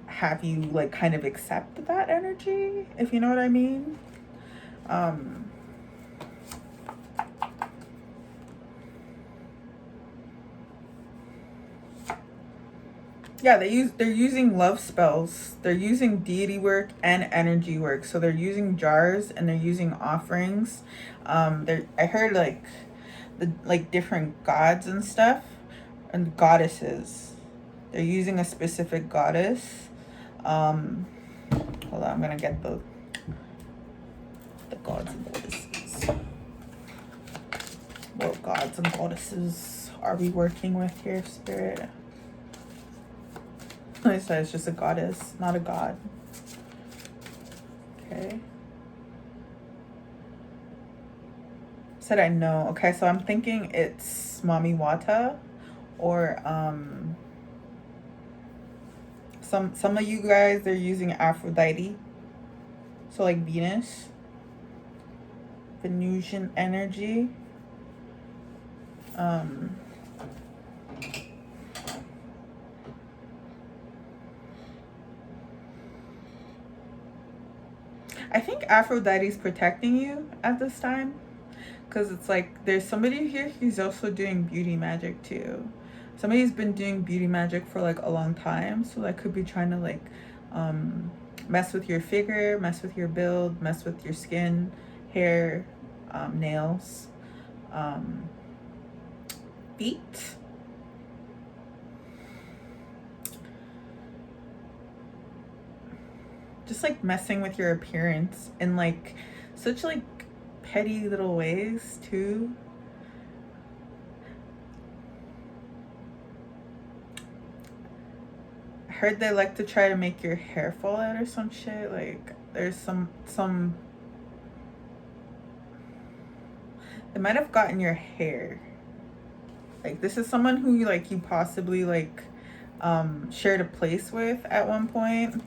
have you like kind of accept that energy, if you know what I mean. Yeah, they're using love spells. They're using deity work and energy work. So they're using jars and they're using offerings. I heard like the like different gods and stuff and goddesses. They're using a specific goddess. Hold on, I'm gonna get the gods and goddesses. What gods and goddesses are we working with here, Spirit? I said it's just a goddess, not a god. Okay. Said I know. Okay, so I'm thinking it's Mami Wata, or some of you guys, they're using Aphrodite. So like Venus, Venusian energy. I think Aphrodite's protecting you at this time, because it's like there's somebody here who's also doing beauty magic too. Somebody's been doing beauty magic for like a long time, so that could be trying to like mess with your figure, mess with your build, mess with your skin, hair, nails, feet. Just like messing with your appearance in like such like petty little ways too. I heard they like to try to make your hair fall out or some shit. Like there's some they might have gotten your hair. Like this is someone who you possibly like shared a place with at one point.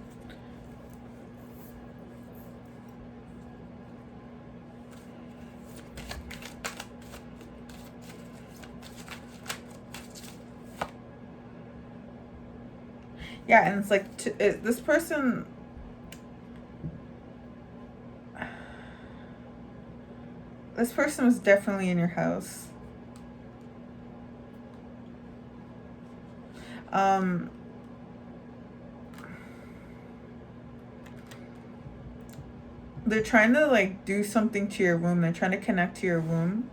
Yeah, and it's like this person, was definitely in your house. They're trying to like do something to your womb. They're trying to connect to your womb.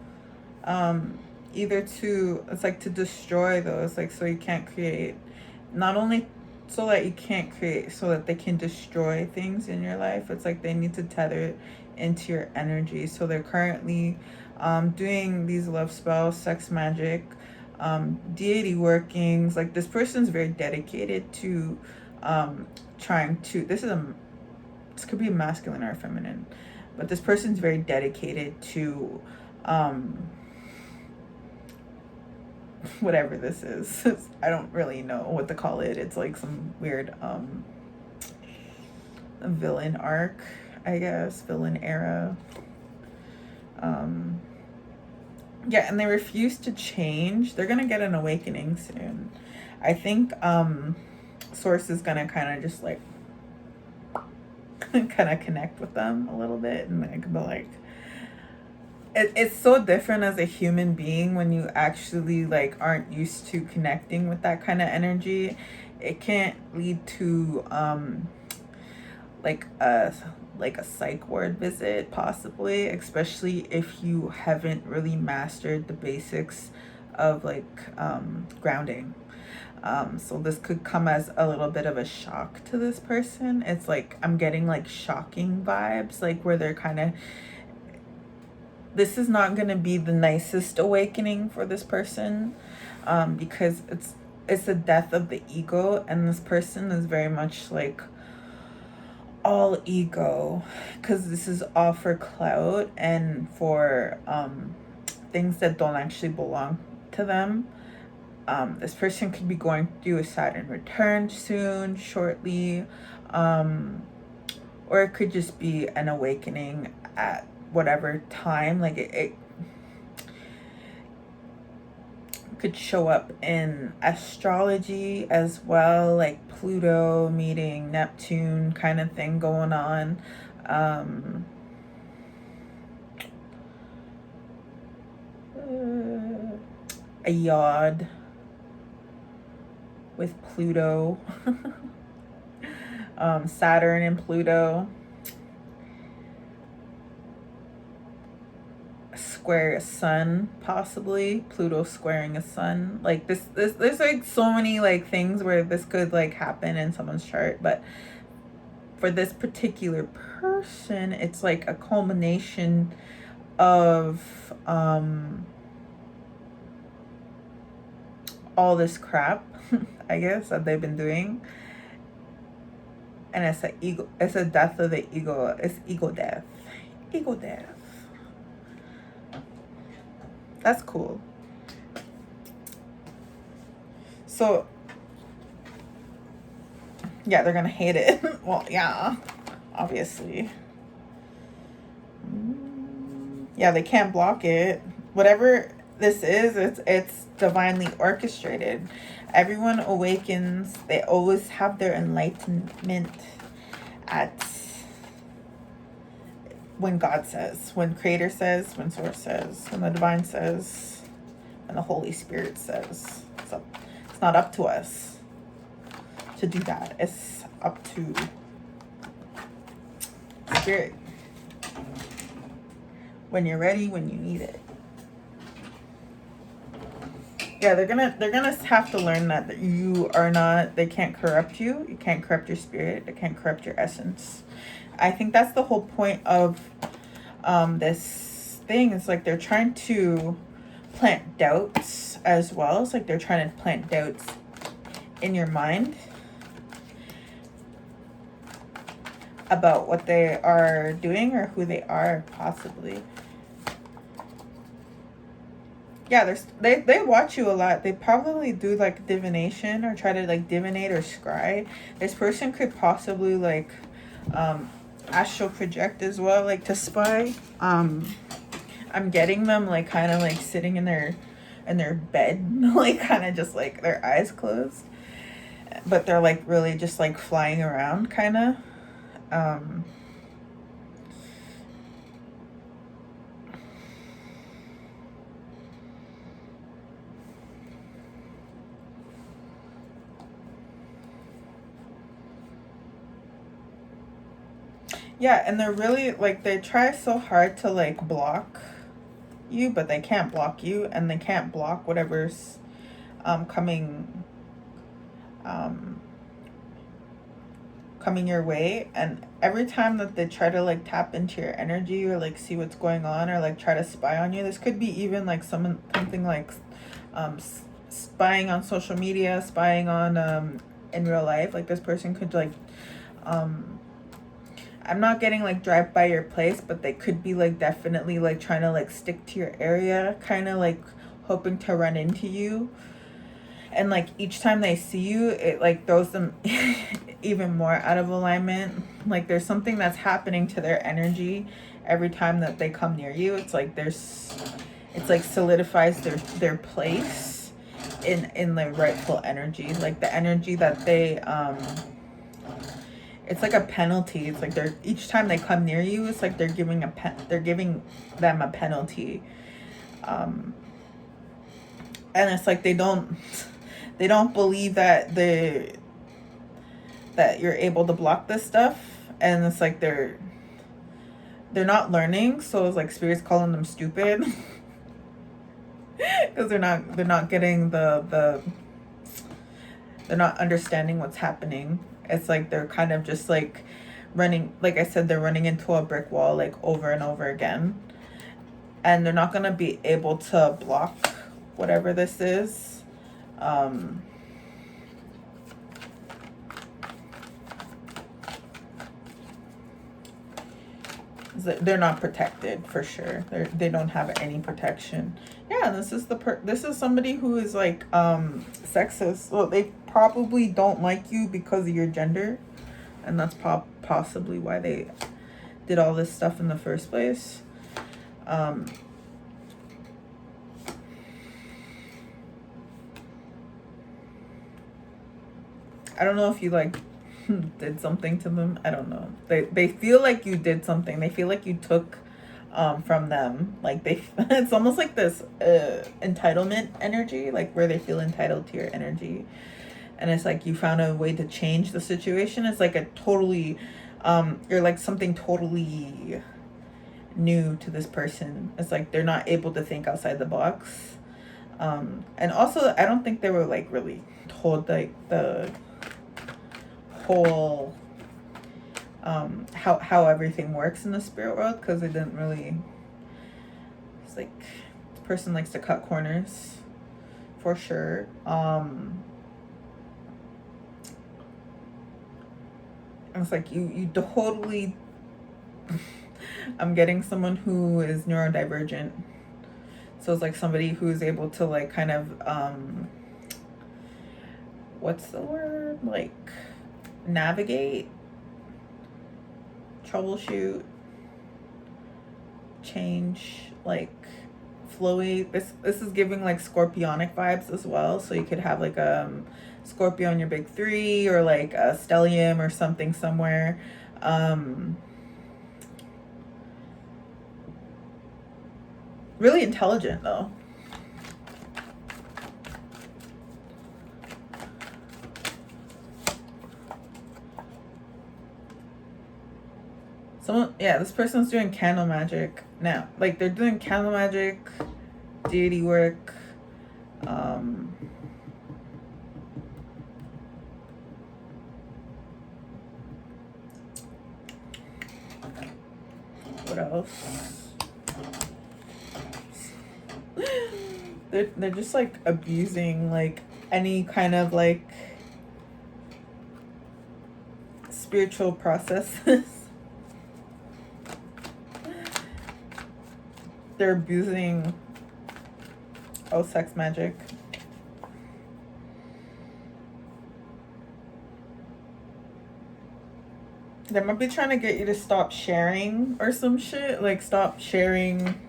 Either to, it's like to destroy those, like so you can't create. Not only so that you can't create, so that they can destroy things in your life. It's like they need to tether it into your energy. So they're currently doing these love spells, sex magic, deity workings. Like this person's very dedicated to trying to, this could be masculine or feminine, but this person's very dedicated to whatever this is. I don't really know what to call it. It's like some weird villain arc, I guess, villain era. Yeah, and they refuse to change. They're gonna get an awakening soon. I think Source is gonna kind of just like kind of connect with them a little bit, and like be like, it's so different as a human being when you actually like aren't used to connecting with that kind of energy. It can't lead to like a psych ward visit, possibly, especially if you haven't really mastered the basics of like grounding. So this could come as a little bit of a shock to this person. It's like I'm getting like shocking vibes, like where they're kind of, this is not going to be the nicest awakening for this person, because it's the death of the ego, and this person is very much like all ego, because this is all for clout and for things that don't actually belong to them. This person could be going through a Saturn return soon, shortly, or it could just be an awakening at whatever time. Like it could show up in astrology as well, like Pluto meeting Neptune kind of thing going on. A yod with Pluto. Saturn and Pluto. Square a sun, possibly. Pluto squaring a sun. Like this there's like so many like things where this could like happen in someone's chart, but for this particular person, it's like a culmination of all this crap, I guess, that they've been doing. And it's a ego, it's a death of the ego. It's ego death. Ego death. That's cool. So yeah, they're gonna hate it. Well, yeah, obviously. Yeah, they can't block it. Whatever this is, it's divinely orchestrated. Everyone awakens. They always have their enlightenment at when God says, when Creator says, when Source says, when the Divine says, when the Holy Spirit says. So it's not up to us to do that. It's up to Spirit. When you're ready, when you need it. Yeah, they're gonna have to learn that you are not, they can't corrupt you. You can't corrupt your spirit. They can't corrupt your essence. I think that's the whole point of this thing. It's like they're trying to plant doubts as well. It's like they're trying to plant doubts in your mind about what they are doing or who they are, possibly. Yeah, they watch you a lot. They probably do like divination or try to like divinate or scry. This person could possibly like astral project as well, like to spy. I'm getting them like kind of like sitting in their bed, like kind of just like their eyes closed, but they're like really just like flying around kind of. Yeah, and they're really like, they try so hard to like block you, but they can't block you, and they can't block whatever's coming your way. And every time that they try to like tap into your energy or like see what's going on or like try to spy on you, this could be even like something like spying on social media, spying on in real life. Like this person could like I'm not getting like drive by your place, but they could be like definitely like trying to like stick to your area, kind of like hoping to run into you. And like each time they see you, it like throws them even more out of alignment. Like there's something that's happening to their energy every time that they come near you. It's like it's like solidifies their place in the rightful energy, like the energy that they it's like a penalty. It's like they're, each time they come near you, it's like they're giving them a penalty. And it's like they don't believe that you're able to block this stuff. and it's like they're not learning, so it's like Spirit's calling them stupid. Because they're not getting they're not understanding what's happening. It's like they're kind of just like running, like I said, they're running into a brick wall like over and over again, and they're not going to be able to block whatever this is. They're not protected for sure. They don't have any protection. Yeah, this is this is somebody who is like sexist. So they probably don't like you because of your gender, and that's possibly why they did all this stuff in the first place. I don't know if you like did something to them. I don't know. They feel like you did something. They feel like you took from them. Like it's almost like this entitlement energy, like where they feel entitled to your energy. And it's like you found a way to change the situation. It's like a totally you're like something totally new to this person. It's like they're not able to think outside the box. And also I don't think they were like really told like the whole how everything works in the spirit world, because they didn't really. It's like this person likes to cut corners for sure. It's like you totally I'm getting someone who is neurodivergent, so it's like somebody who's able to like kind of what's the word, like navigate, troubleshoot, change, like flowy. This is giving like scorpionic vibes as well, so you could have like Scorpio in your big three, or like a stellium or something somewhere. Really intelligent though. This person's doing candle magic now. Like they're doing candle magic, deity work. What else? They're just like abusing like any kind of like spiritual processes. They're abusing sex magic. They might be trying to get you to stop sharing or some shit. Like stop sharing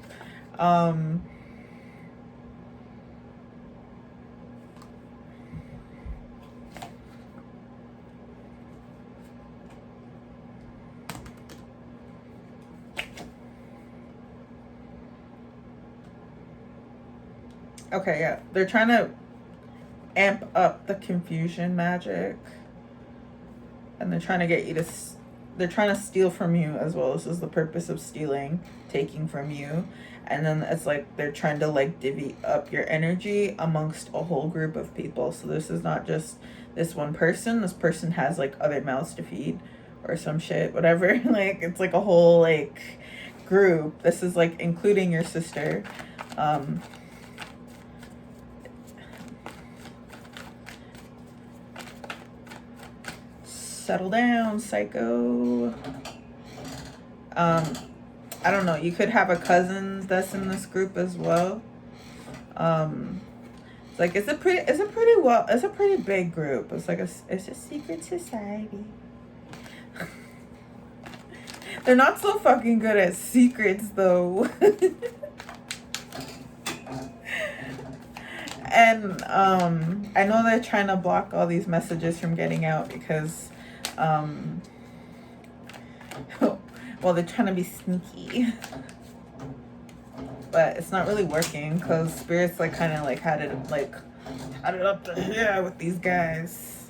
okay, yeah. They're trying to amp up the confusion magic. And they're trying to get you to they're trying to steal from you as well. This is the purpose of stealing, taking from you. And then it's like they're trying to like divvy up your energy amongst a whole group of people. So this is not just this one person. This person has like other mouths to feed or some shit, whatever. Like it's like a whole like group. This is like including your sister. Settle down, psycho. I don't know. You could have a cousin that's in this group as well. It's like it's a pretty big group. It's like it's a secret society. They're not so fucking good at secrets though. And I know they're trying to block all these messages from getting out because well, they're trying to be sneaky, but it's not really working because spirits like kind of like had it up to here with these guys.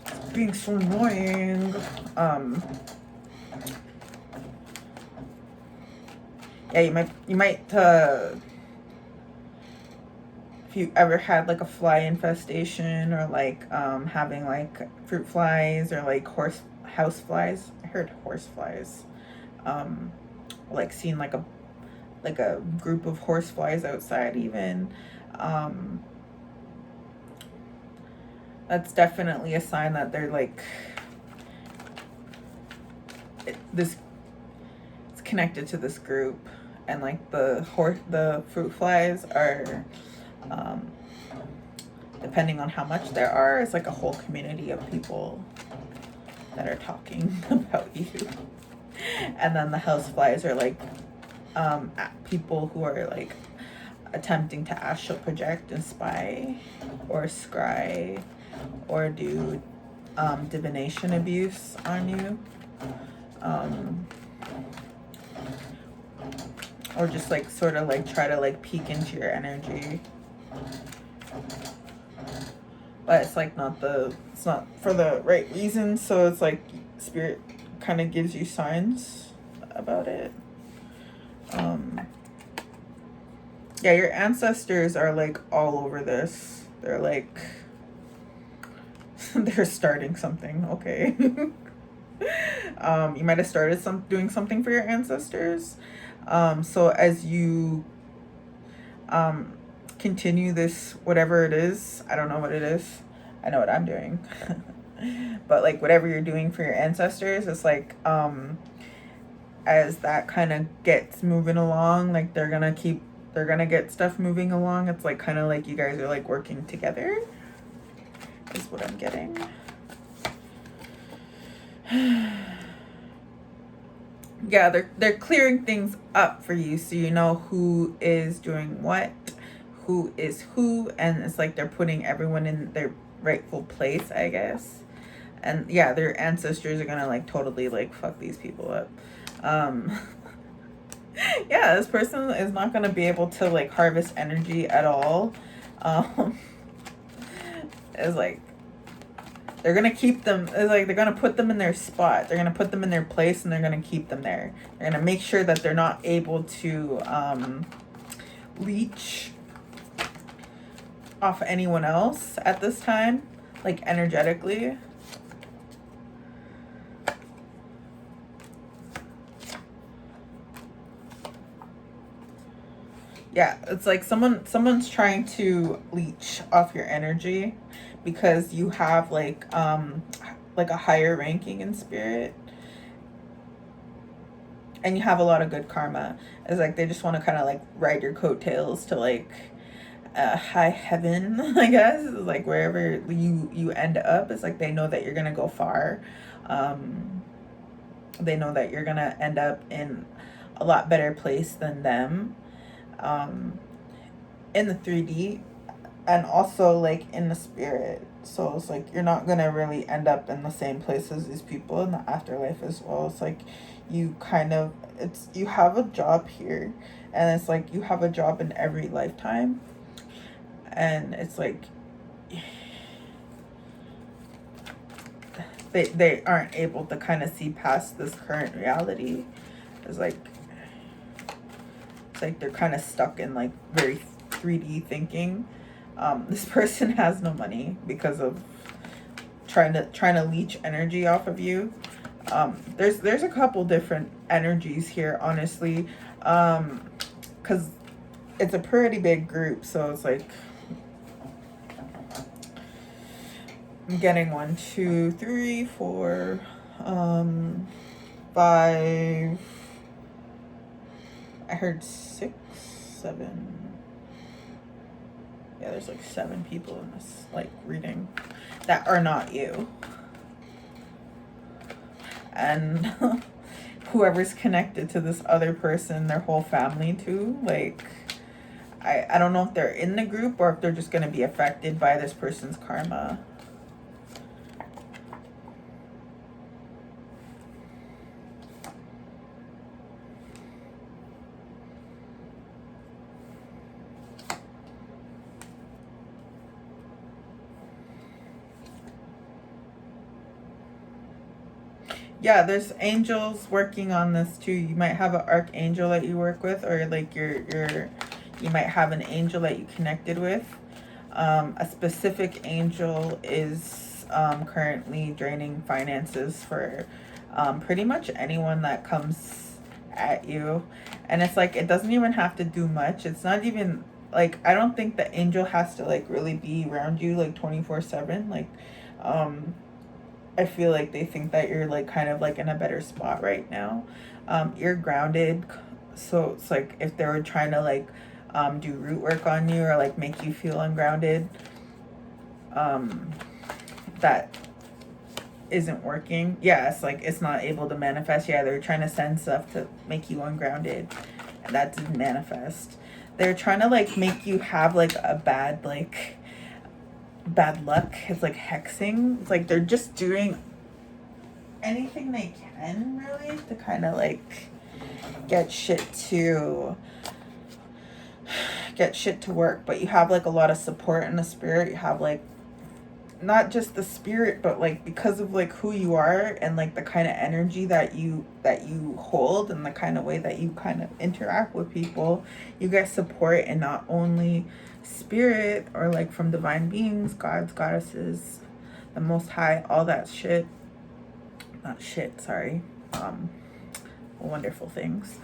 It's being so annoying. Yeah, you might if you ever had like a fly infestation, or like having like fruit flies, or like house flies. I heard horse flies. Like seeing like a group of horse flies outside even. That's definitely a sign that they're like it's connected to this group. And like the fruit flies are, depending on how much there are, it's like a whole community of people that are talking about you. And then the house flies are like people who are like attempting to astral project and spy or scry or do divination abuse on you, or just like sort of like try to like peek into your energy. But it's like it's not for the right reasons, so it's like spirit kind of gives you signs about it. Yeah, your ancestors are like all over this. They're like they're starting something, okay? You might have started doing something for your ancestors. So as you continue this, whatever it is, I don't know what it is. I know what I'm doing. But like whatever you're doing for your ancestors, it's like as that kind of gets moving along, like they're gonna get stuff moving along. It's like kind of like you guys are like working together, is what I'm getting. Yeah, they're clearing things up for you, so you know who is doing what, who is who, and it's like they're putting everyone in their rightful place, I guess. And yeah, their ancestors are gonna like totally like fuck these people up. Yeah, this person is not gonna be able to like harvest energy at all. It's like they're gonna keep them. It's like they're gonna put them in their spot. They're gonna put them in their place, and they're gonna keep them there. They're gonna make sure that they're not able to leech off anyone else at this time, like energetically. Yeah, it's like someone's trying to leech off your energy because you have like a higher ranking in spirit, and you have a lot of good karma. It's like they just want to kind of like ride your coattails to like high heaven, I guess. It's like wherever you end up, it's like they know that you're gonna go far. They know that you're gonna end up in a lot better place than them, in the 3D and also like in the spirit. So it's like you're not gonna really end up in the same place as these people in the afterlife as well. It's like you have a job here, and it's like you have a job in every lifetime, and it's like they aren't able to kind of see past this current reality. It's like they're kind of stuck in like very 3D thinking. This person has no money because of trying to leech energy off of you. There's a couple different energies here, honestly, because it's a pretty big group. So it's like I'm getting 1, 2, 3, 4, 5. I heard 6, 7. Yeah, there's like 7 people in this like reading that are not you. And whoever's connected to this other person, their whole family too, like I don't know if they're in the group or if they're just going to be affected by this person's karma. Yeah, there's angels working on this too. You might have an archangel that you work with, or like you might have an angel that you connected with. A specific angel is currently draining finances for pretty much anyone that comes at you. And it's like, it doesn't even have to do much. It's not even like, I don't think the angel has to like really be around you like 24/7. Like, I feel like they think that you're like kind of like in a better spot right now. You're grounded. So it's like if they were trying to like do root work on you or like make you feel ungrounded, that isn't working. Yeah, it's like it's not able to manifest. Yeah, they're trying to send stuff to make you ungrounded, and that didn't manifest. They're trying to like make you have like a bad luck. It's like hexing. It's like they're just doing anything they can really to kind of like get shit to work. But you have like a lot of support in the spirit. You have like not just the spirit, but like because of like who you are and like the kind of energy that you hold and the kind of way that you kind of interact with people, you get support. And not only spirit or like from divine beings, gods, goddesses, the most high, all that shit, not shit, sorry, wonderful things.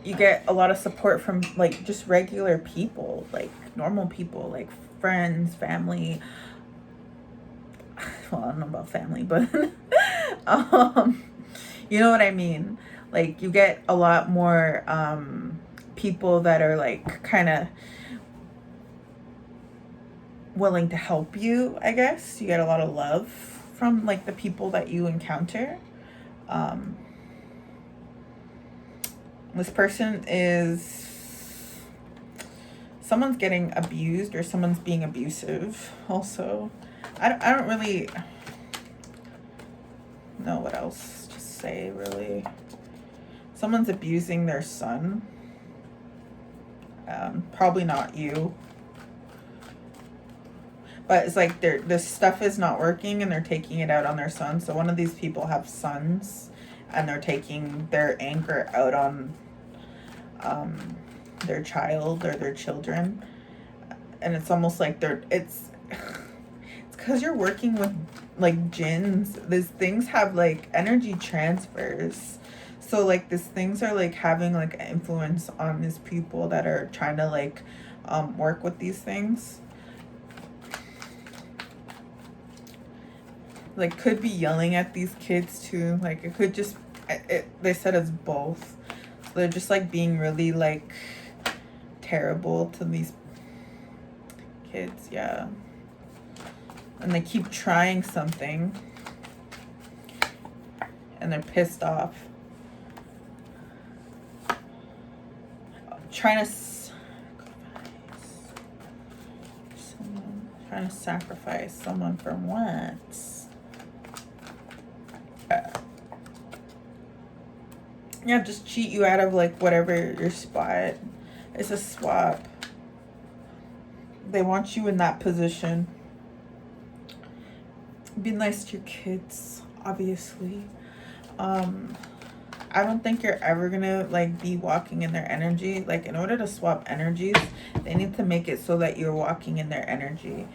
You get a lot of support from like just regular people, like normal people, like friends, family. Well, I don't know about family, but you know what I mean? Like you get a lot more people that are like kind of willing to help you, I guess. You get a lot of love from like the people that you encounter. This person is, someone's getting abused or someone's being abusive also. I don't really know what else to say, really. Someone's abusing their son. Probably not you. But it's like this stuff is not working and they're taking it out on their son. So one of these people have sons and they're taking their anger out on their child or their children. And it's almost like it's because you're working with like jinns. These things have like energy transfers. So like these things are like having like influence on these people that are trying to like work with these things. Like could be yelling at these kids too. Like it could just, they said it's both. So they're just like being really like terrible to these kids, yeah. And they keep trying something and they're pissed off. Trying to sacrifice someone for once. Yeah, just cheat you out of like whatever your spot. It's a swap. They want you in that position. Be nice to your kids, obviously. I don't think you're ever gonna like be walking in their energy. Like in order to swap energies, they need to make it so that you're walking in their energy.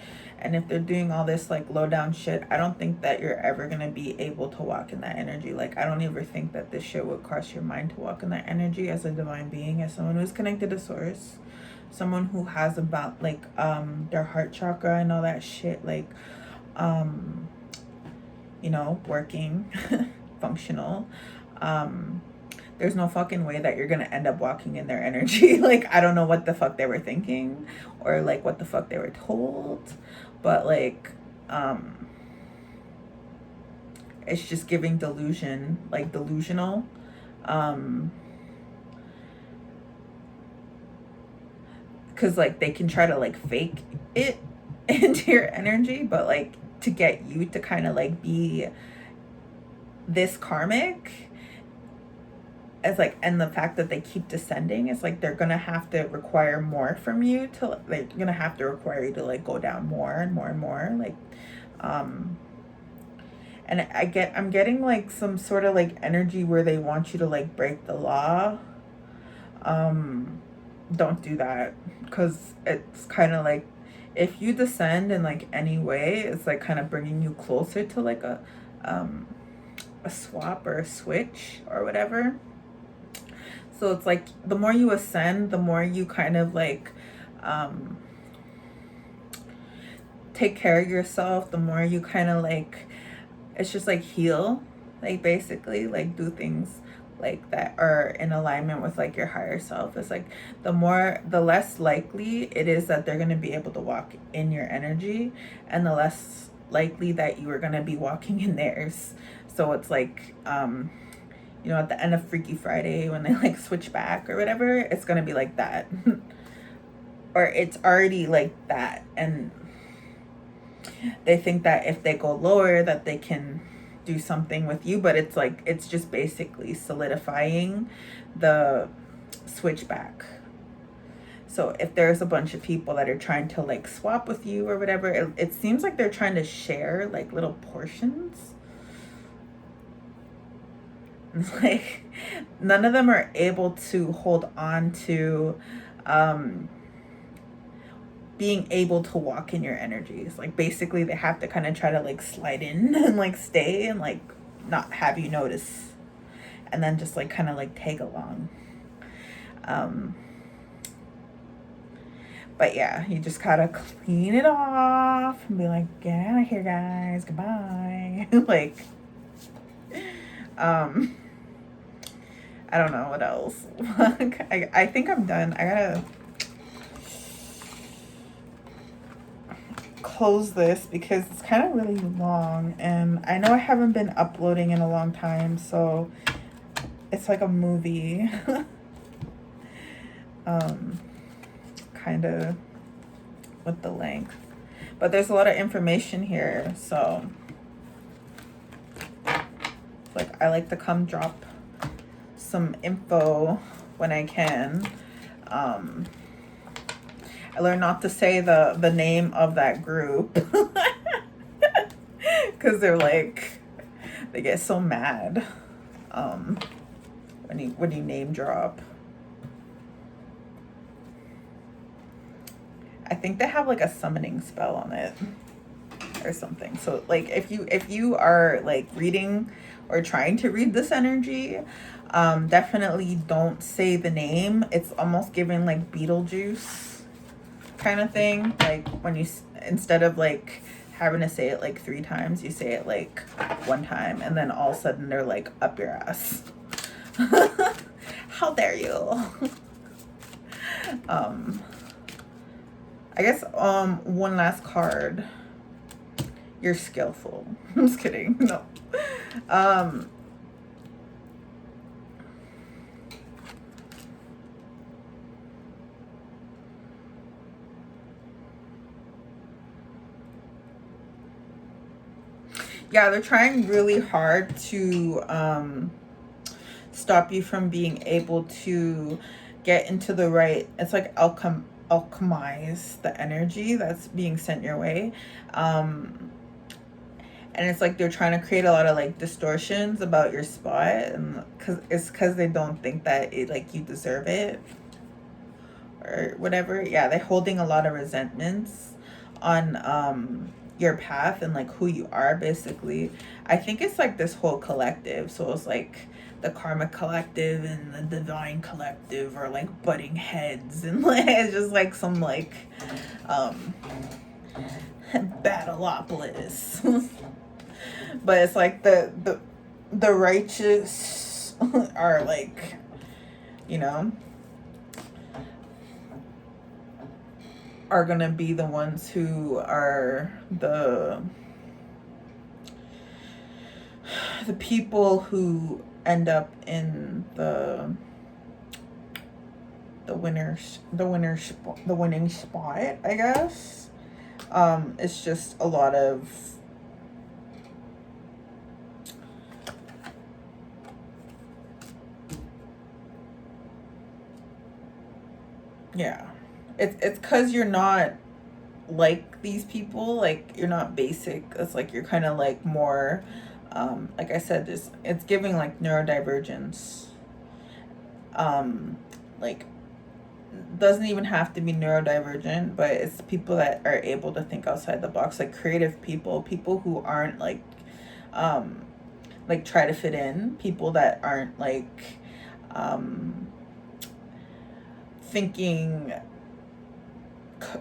And if they're doing all this like low down shit, I don't think that you're ever gonna be able to walk in that energy. Like I don't ever think that this shit would cross your mind to walk in that energy as a divine being, as someone who's connected to source, someone who has about like their heart chakra and all that shit, like you know, working, functional. There's no fucking way that you're gonna end up walking in their energy. Like I don't know what the fuck they were thinking or like what the fuck they were told, but like it's just giving delusion, like delusional. Because like they can try to like fake it into your energy, but like to get you to kind of like be this karmic, it's like, and the fact that they keep descending, it's like they're gonna have to require more from you to, they're gonna have to require you to like go down more and more and more, like and And I'm getting like some sort of like energy where they want you to like break the law. Don't do that, because it's kind of like, if you descend in like any way, it's like kind of bringing you closer to like a swap or a switch or whatever. So it's like the more you ascend, the more you kind of like take care of yourself, the more you kind of like, it's just like heal, like basically like do things like that are in alignment with like your higher self. It's like the less likely it is that they're going to be able to walk in your energy, and the less likely that you are going to be walking in theirs. So it's like you know, at the end of Freaky Friday when they like switch back or whatever, it's going to be like that. Or it's already like that, and they think that if they go lower that they can do something with you, but it's like, it's just basically solidifying the switchback. So if there's a bunch of people that are trying to like swap with you or whatever, it seems like they're trying to share like little portions. It's like none of them are able to hold on to being able to walk in your energies. Like basically they have to kind of try to like slide in and like stay and like not have you notice, and then just like kind of like tag along. But yeah, you just gotta clean it off and be like, get out of here guys, goodbye. Like I don't know what else. I think I'm done. I gotta close this because it's kind of really long, and I know I haven't been uploading in a long time, so it's like a movie. Kind of with the length, but there's a lot of information here, so like I like to come drop some info when I can. I learned not to say the name of that group because they're like, they get so mad when you name drop. I think they have like a summoning spell on it or something. So like if you are like reading or trying to read this energy, definitely don't say the name. It's almost giving like Beetlejuice kind of thing. Like when you, instead of like having to say it like 3 times, you say it like 1 time, and then all of a sudden they're like up your ass. How dare you? I guess one last card. You're skillful. I'm just kidding. No. Yeah, they're trying really hard to stop you from being able to get into the right, it's like alchemize the energy that's being sent your way. And it's like they're trying to create a lot of like distortions about your spot, and because they don't think that it, like, you deserve it or whatever. Yeah, they're holding a lot of resentments on your path and like who you are, basically. I think it's like this whole collective, so it's like the karmic collective and the divine collective are like butting heads, and like it's just like some like battleopolis. But it's like the righteous are like, you know, are gonna be the ones who are the people who end up in the winning spot, I guess. It's just a lot of yeah. It's because you're not like these people, like you're not basic. It's like you're kind of like more Like I said, it's giving like neurodivergence. Like, doesn't even have to be neurodivergent, but it's people that are able to think outside the box, like creative people who aren't like try to fit in, people that aren't like thinking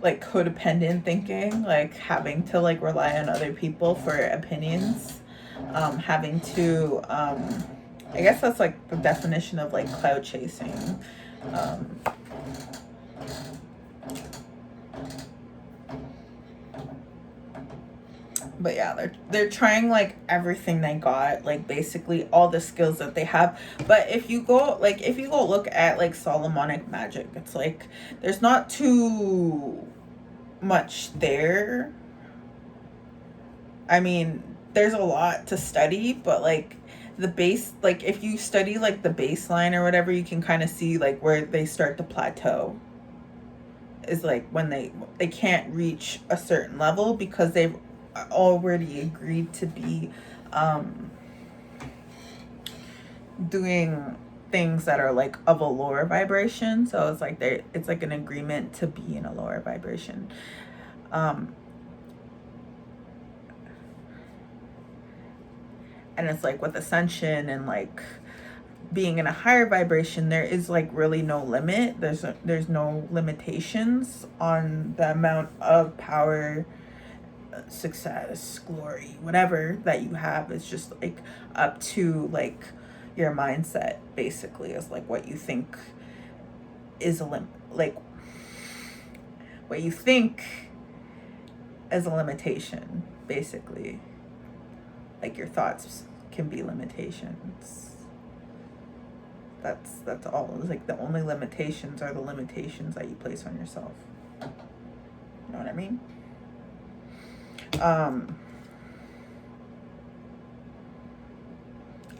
like codependent thinking, like having to like rely on other people for opinions, having to I guess that's like the definition of like cloud chasing. But yeah, they're trying like everything they got, like basically all the skills that they have. But if you go look at like Solomonic magic, it's like there's not too much there. I mean, there's a lot to study, but like the base, like if you study like the baseline or whatever, you can kind of see like where they start to plateau is like when they can't reach a certain level because they've already agreed to be doing things that are like of a lower vibration. So it's like it's like an agreement to be in a lower vibration. And it's like with ascension and like being in a higher vibration, there is like really no limit. There's no limitations on the amount of power, success, glory, whatever that you have. Is just like up to like your mindset, basically, is like what you think is like what you think is a limitation, basically. Like your thoughts can be limitations. That's all. It's like the only limitations are the limitations that you place on yourself. You know what I mean?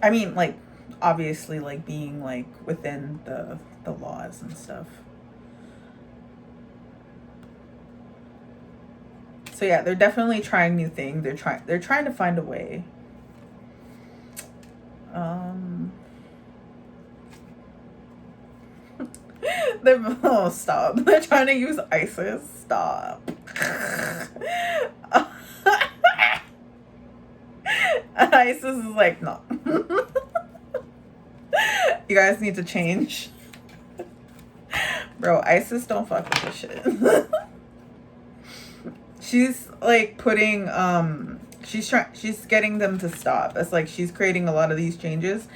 I mean, like, obviously, like, being, like, within the laws and stuff. So, yeah, they're definitely trying new things. They're trying to find a way. Stop. They're trying to use ISIS. Stop. ISIS is like, no. You guys need to change. Bro, ISIS don't fuck with this shit. She's like putting she's getting them to stop. It's like she's creating a lot of these changes.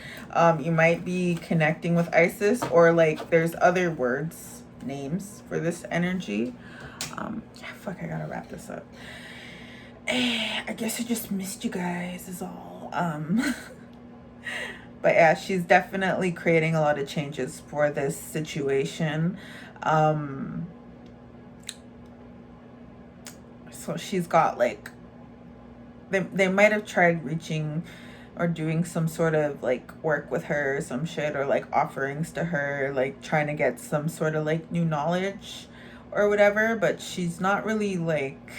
You might be connecting with ISIS, or like there's other words, names for this energy. Fuck, I gotta wrap this up. I guess I just missed you guys is all. But yeah, she's definitely creating a lot of changes for this situation. So she's got like, they might have tried reaching or doing some sort of like work with her or some shit, or like offerings to her, like trying to get some sort of like new knowledge or whatever, but she's not really like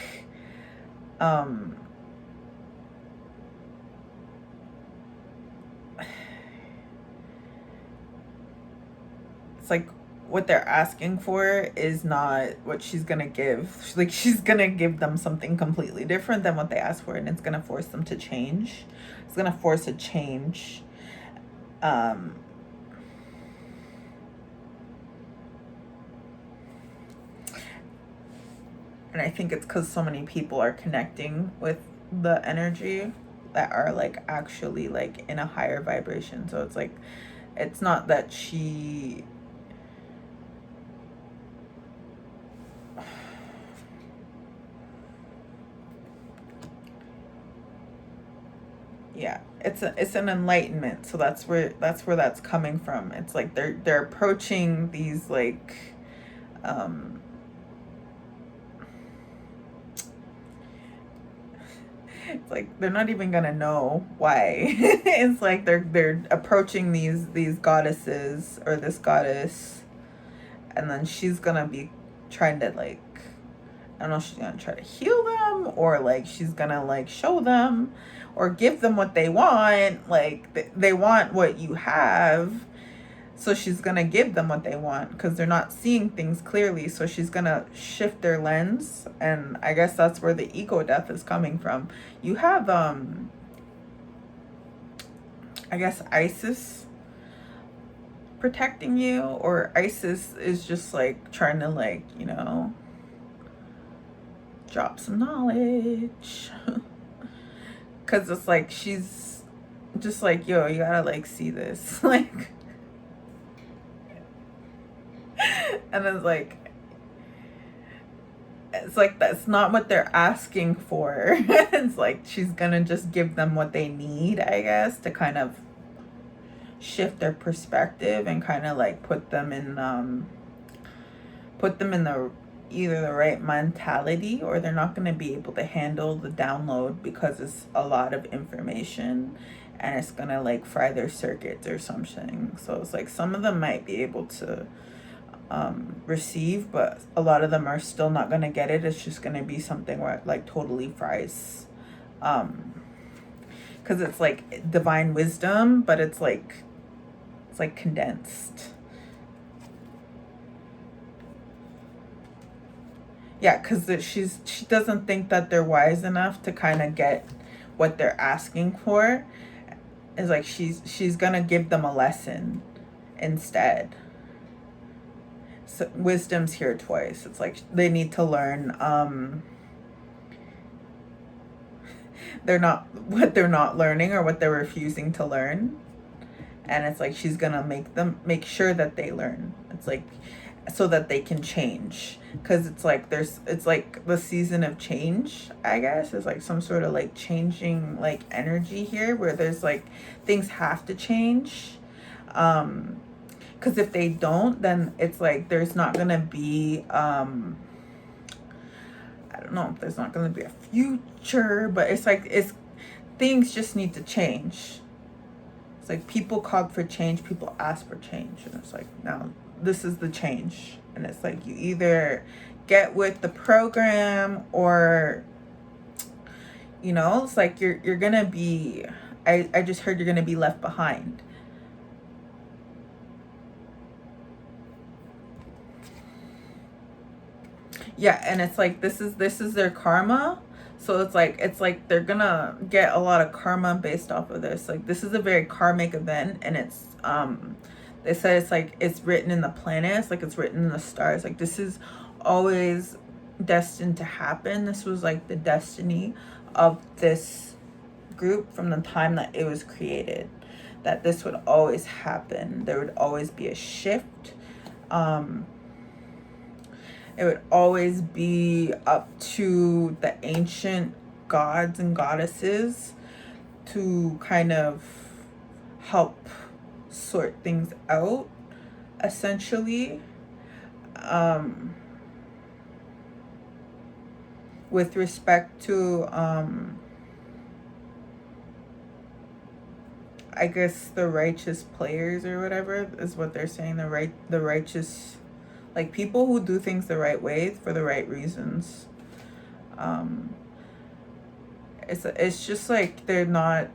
it's like what they're asking for is not what she's gonna give. Like, she's gonna give them something completely different than what they asked for, and it's gonna force them to change. It's gonna force a change. And I think it's because so many people are connecting with the energy that are like actually like in a higher vibration. So it's like, it's not that she yeah, it's an enlightenment. So that's where that's coming from. It's like they're approaching these like it's like they're not even gonna know why. It's like they're approaching these goddesses or this goddess, and then she's gonna be trying to like I don't know if she's gonna try to heal them, or like she's gonna like show them or give them what they want. Like they want what you have, so she's gonna give them what they want because they're not seeing things clearly. So she's gonna shift their lens, and I guess that's where the ego death is coming from. You have I guess Isis protecting you, or Isis is just like trying to like, you know, drop some knowledge. Because it's like she's just like, yo, you gotta like see this. Like, and it's like that's not what they're asking for. It's like she's gonna just give them what they need, I guess, to kind of shift their perspective and kind of like put them in the either the right mentality, or they're not going to be able to handle the download because it's a lot of information and it's going to like fry their circuits or something. So it's like some of them might be able to receive, but a lot of them are still not going to get it. It's just going to be something where it like totally fries, because it's like divine wisdom, but it's like condensed. Yeah, because she doesn't think that they're wise enough to kind of get what they're asking for. It's like she's gonna give them a lesson instead. So wisdom's here twice. It's like they need to learn. They're not learning, or what they're refusing to learn, and it's like she's gonna make sure that they learn. It's like so that they can change, because it's like it's like the season of change, I guess. It's like some sort of like changing like energy here, where there's like things have to change, because if they don't, then it's like there's not gonna be I don't know if there's not gonna be a future, but it's like things just need to change. It's like people call for change, people ask for change, and it's like now this is the change. And it's like you either get with the program, or you know, it's like you're gonna be, I just heard you're gonna be left behind. Yeah, and it's like this is their karma. So it's like they're gonna get a lot of karma based off of this. Like this is a very karmic event, and it's they said it's like it's written in the planets, like it's written in the stars. Like this is always destined to happen. This was like the destiny of this group from the time that it was created, that this would always happen. There would always be a shift. It would always be up to the ancient gods and goddesses to kind of help sort things out, essentially. With respect to, I guess the righteous players or whatever is what they're saying. The righteous, like people who do things the right way for the right reasons. It's just like they're not,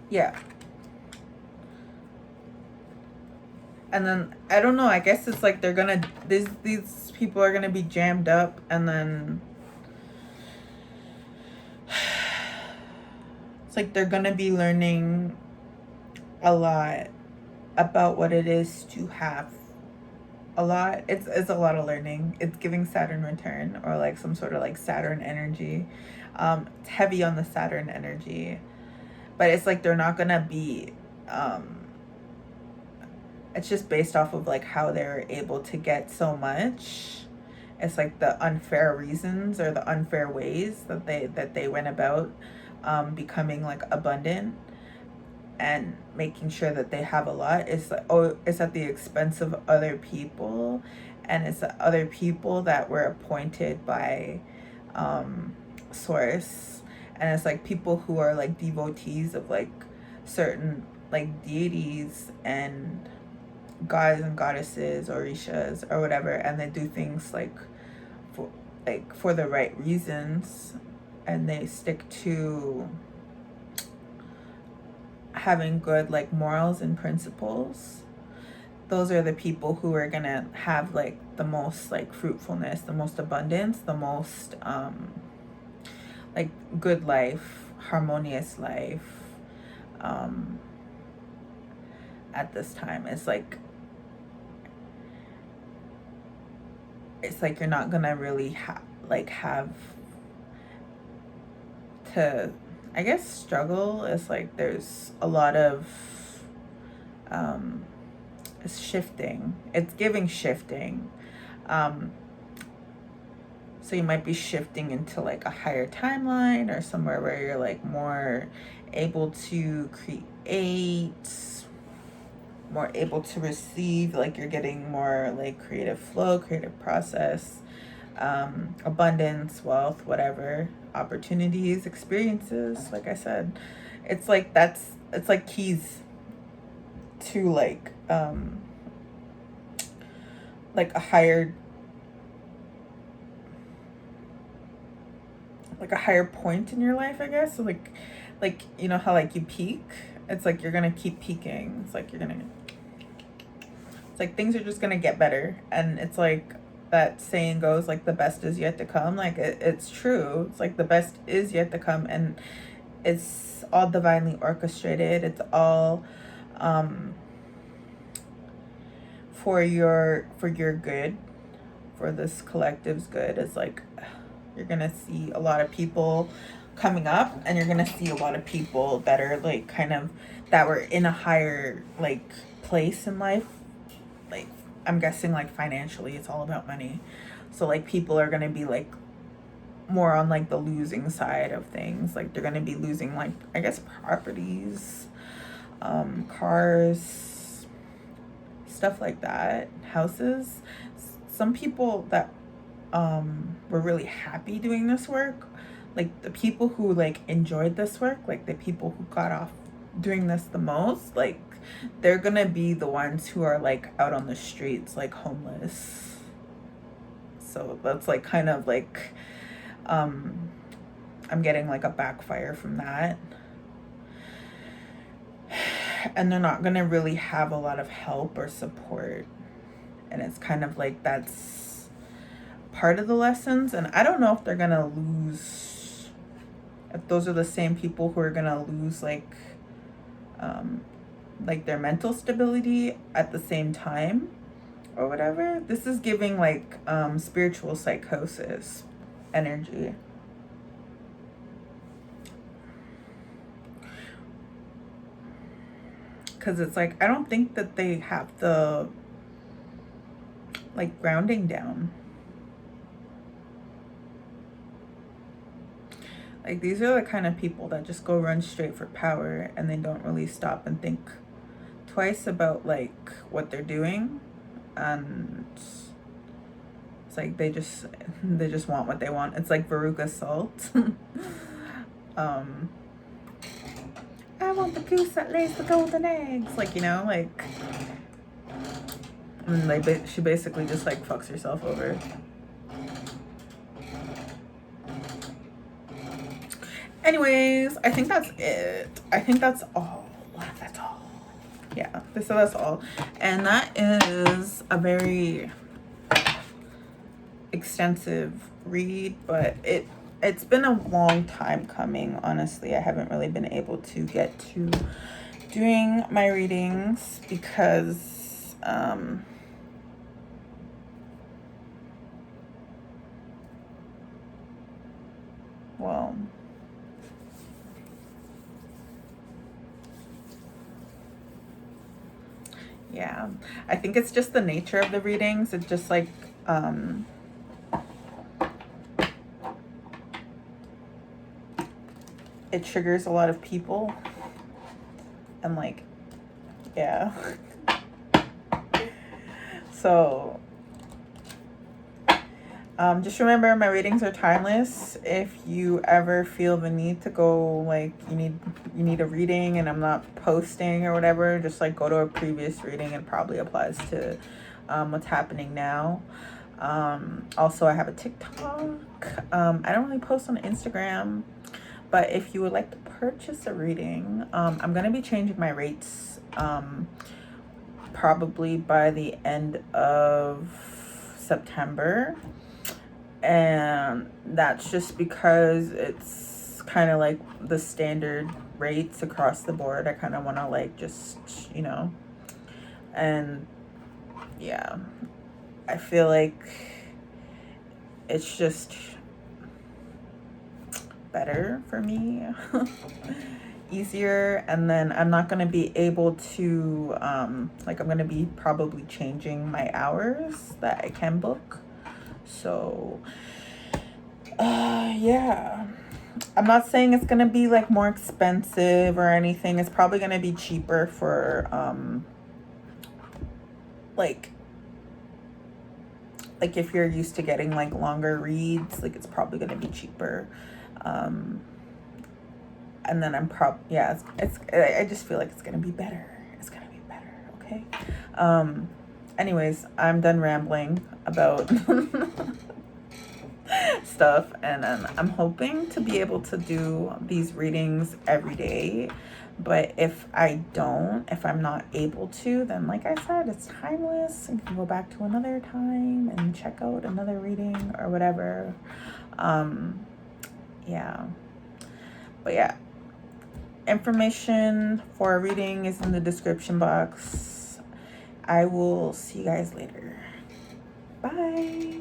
yeah. And then I don't know, I guess it's like they're gonna, these people are gonna be jammed up, and then it's like they're gonna be learning a lot about what it is to have a lot. It's a lot of learning. It's giving Saturn return, or like some sort of like Saturn energy. It's heavy on the Saturn energy, but it's like they're not gonna be, it's just based off of like how they're able to get so much. It's like the unfair reasons, or the unfair ways that they went about becoming like abundant and making sure that they have a lot. It's like, oh, it's at the expense of other people, and it's the other people that were appointed by source, and it's like people who are like devotees of like certain like deities and gods and goddesses, orishas or whatever, and they do things like for the right reasons, and they stick to having good like morals and principles. Those are the people who are gonna have like the most like fruitfulness, the most abundance, the most like good life, harmonious life at this time. It's like you're not gonna really have to, I guess, struggle. It's like there's a lot of it's shifting. It's giving shifting. So you might be shifting into like a higher timeline or somewhere where you're like more able to create, more able to receive, like you're getting more like creative flow, creative process, abundance, wealth, whatever, opportunities, experiences. Like I said, it's like it's like keys to like a higher point in your life, I guess. So like you know how like you peak, it's like you're gonna keep peaking. It's like things are just gonna get better. And it's like that saying goes, like the best is yet to come. Like it's true. It's like the best is yet to come, and it's all divinely orchestrated. It's all for your good, for this collective's good. It's like you're gonna see a lot of people coming up, and you're gonna see a lot of people that are like kind of that were in a higher like place in life. Like I'm guessing like financially, it's all about money. So like people are gonna be like more on like the losing side of things. Like they're gonna be losing like, I guess, properties, cars, stuff like that, houses. Some people that were really happy doing this work, like the people who like enjoyed this work, like the people who got off doing this the most, like they're gonna be the ones who are like out on the streets, like homeless. So that's like kind of like I'm getting like a backfire from that. And they're not gonna really have a lot of help or support. And it's kind of like that's part of the lessons. And I don't know if they're gonna lose, if those are the same people who are gonna lose like their mental stability at the same time or whatever. This is giving like spiritual psychosis energy. Because it's like, I don't think that they have the like grounding down. Like these are the kind of people that just go run straight for power, and they don't really stop and think twice about like what they're doing. And it's like they just want what they want. It's like Veruca Salt. I want the goose that lays the golden eggs. Like, you know, like, and like she basically just like fucks herself over. Anyways, I think that's it. I think that's all. That's all. Yeah, so that's all. And that is a very extensive read, but it's been a long time coming, honestly. I haven't really been able to get to doing my readings because well, yeah, I think it's just the nature of the readings. It's just like it triggers a lot of people, and like, yeah. So Just remember, my readings are timeless. If you ever feel the need to go, like you need a reading and I'm not posting or whatever, just like go to a previous reading. It probably applies to what's happening now. Also, I have a TikTok. I don't really post on Instagram, but if you would like to purchase a reading, I'm gonna be changing my rates probably by the end of September. And that's just because it's kind of like the standard rates across the board. I kind of want to like just, you know, and yeah, I feel like it's just better for me. Easier. And then I'm not going to be able to like, I'm going to be probably changing my hours that I can book. So yeah, I'm not saying it's gonna be like more expensive or anything. It's probably gonna be cheaper for like if you're used to getting like longer reads, like it's probably gonna be cheaper. And then I just feel like it's gonna be better. It's gonna be better. Okay. Anyways, I'm done rambling about stuff, and then I'm hoping to be able to do these readings every day. But if I'm not able to, then like I said, it's timeless. You can go back to another time and check out another reading or whatever. Yeah. But yeah, information for a reading is in the description box. I will see you guys later. Bye.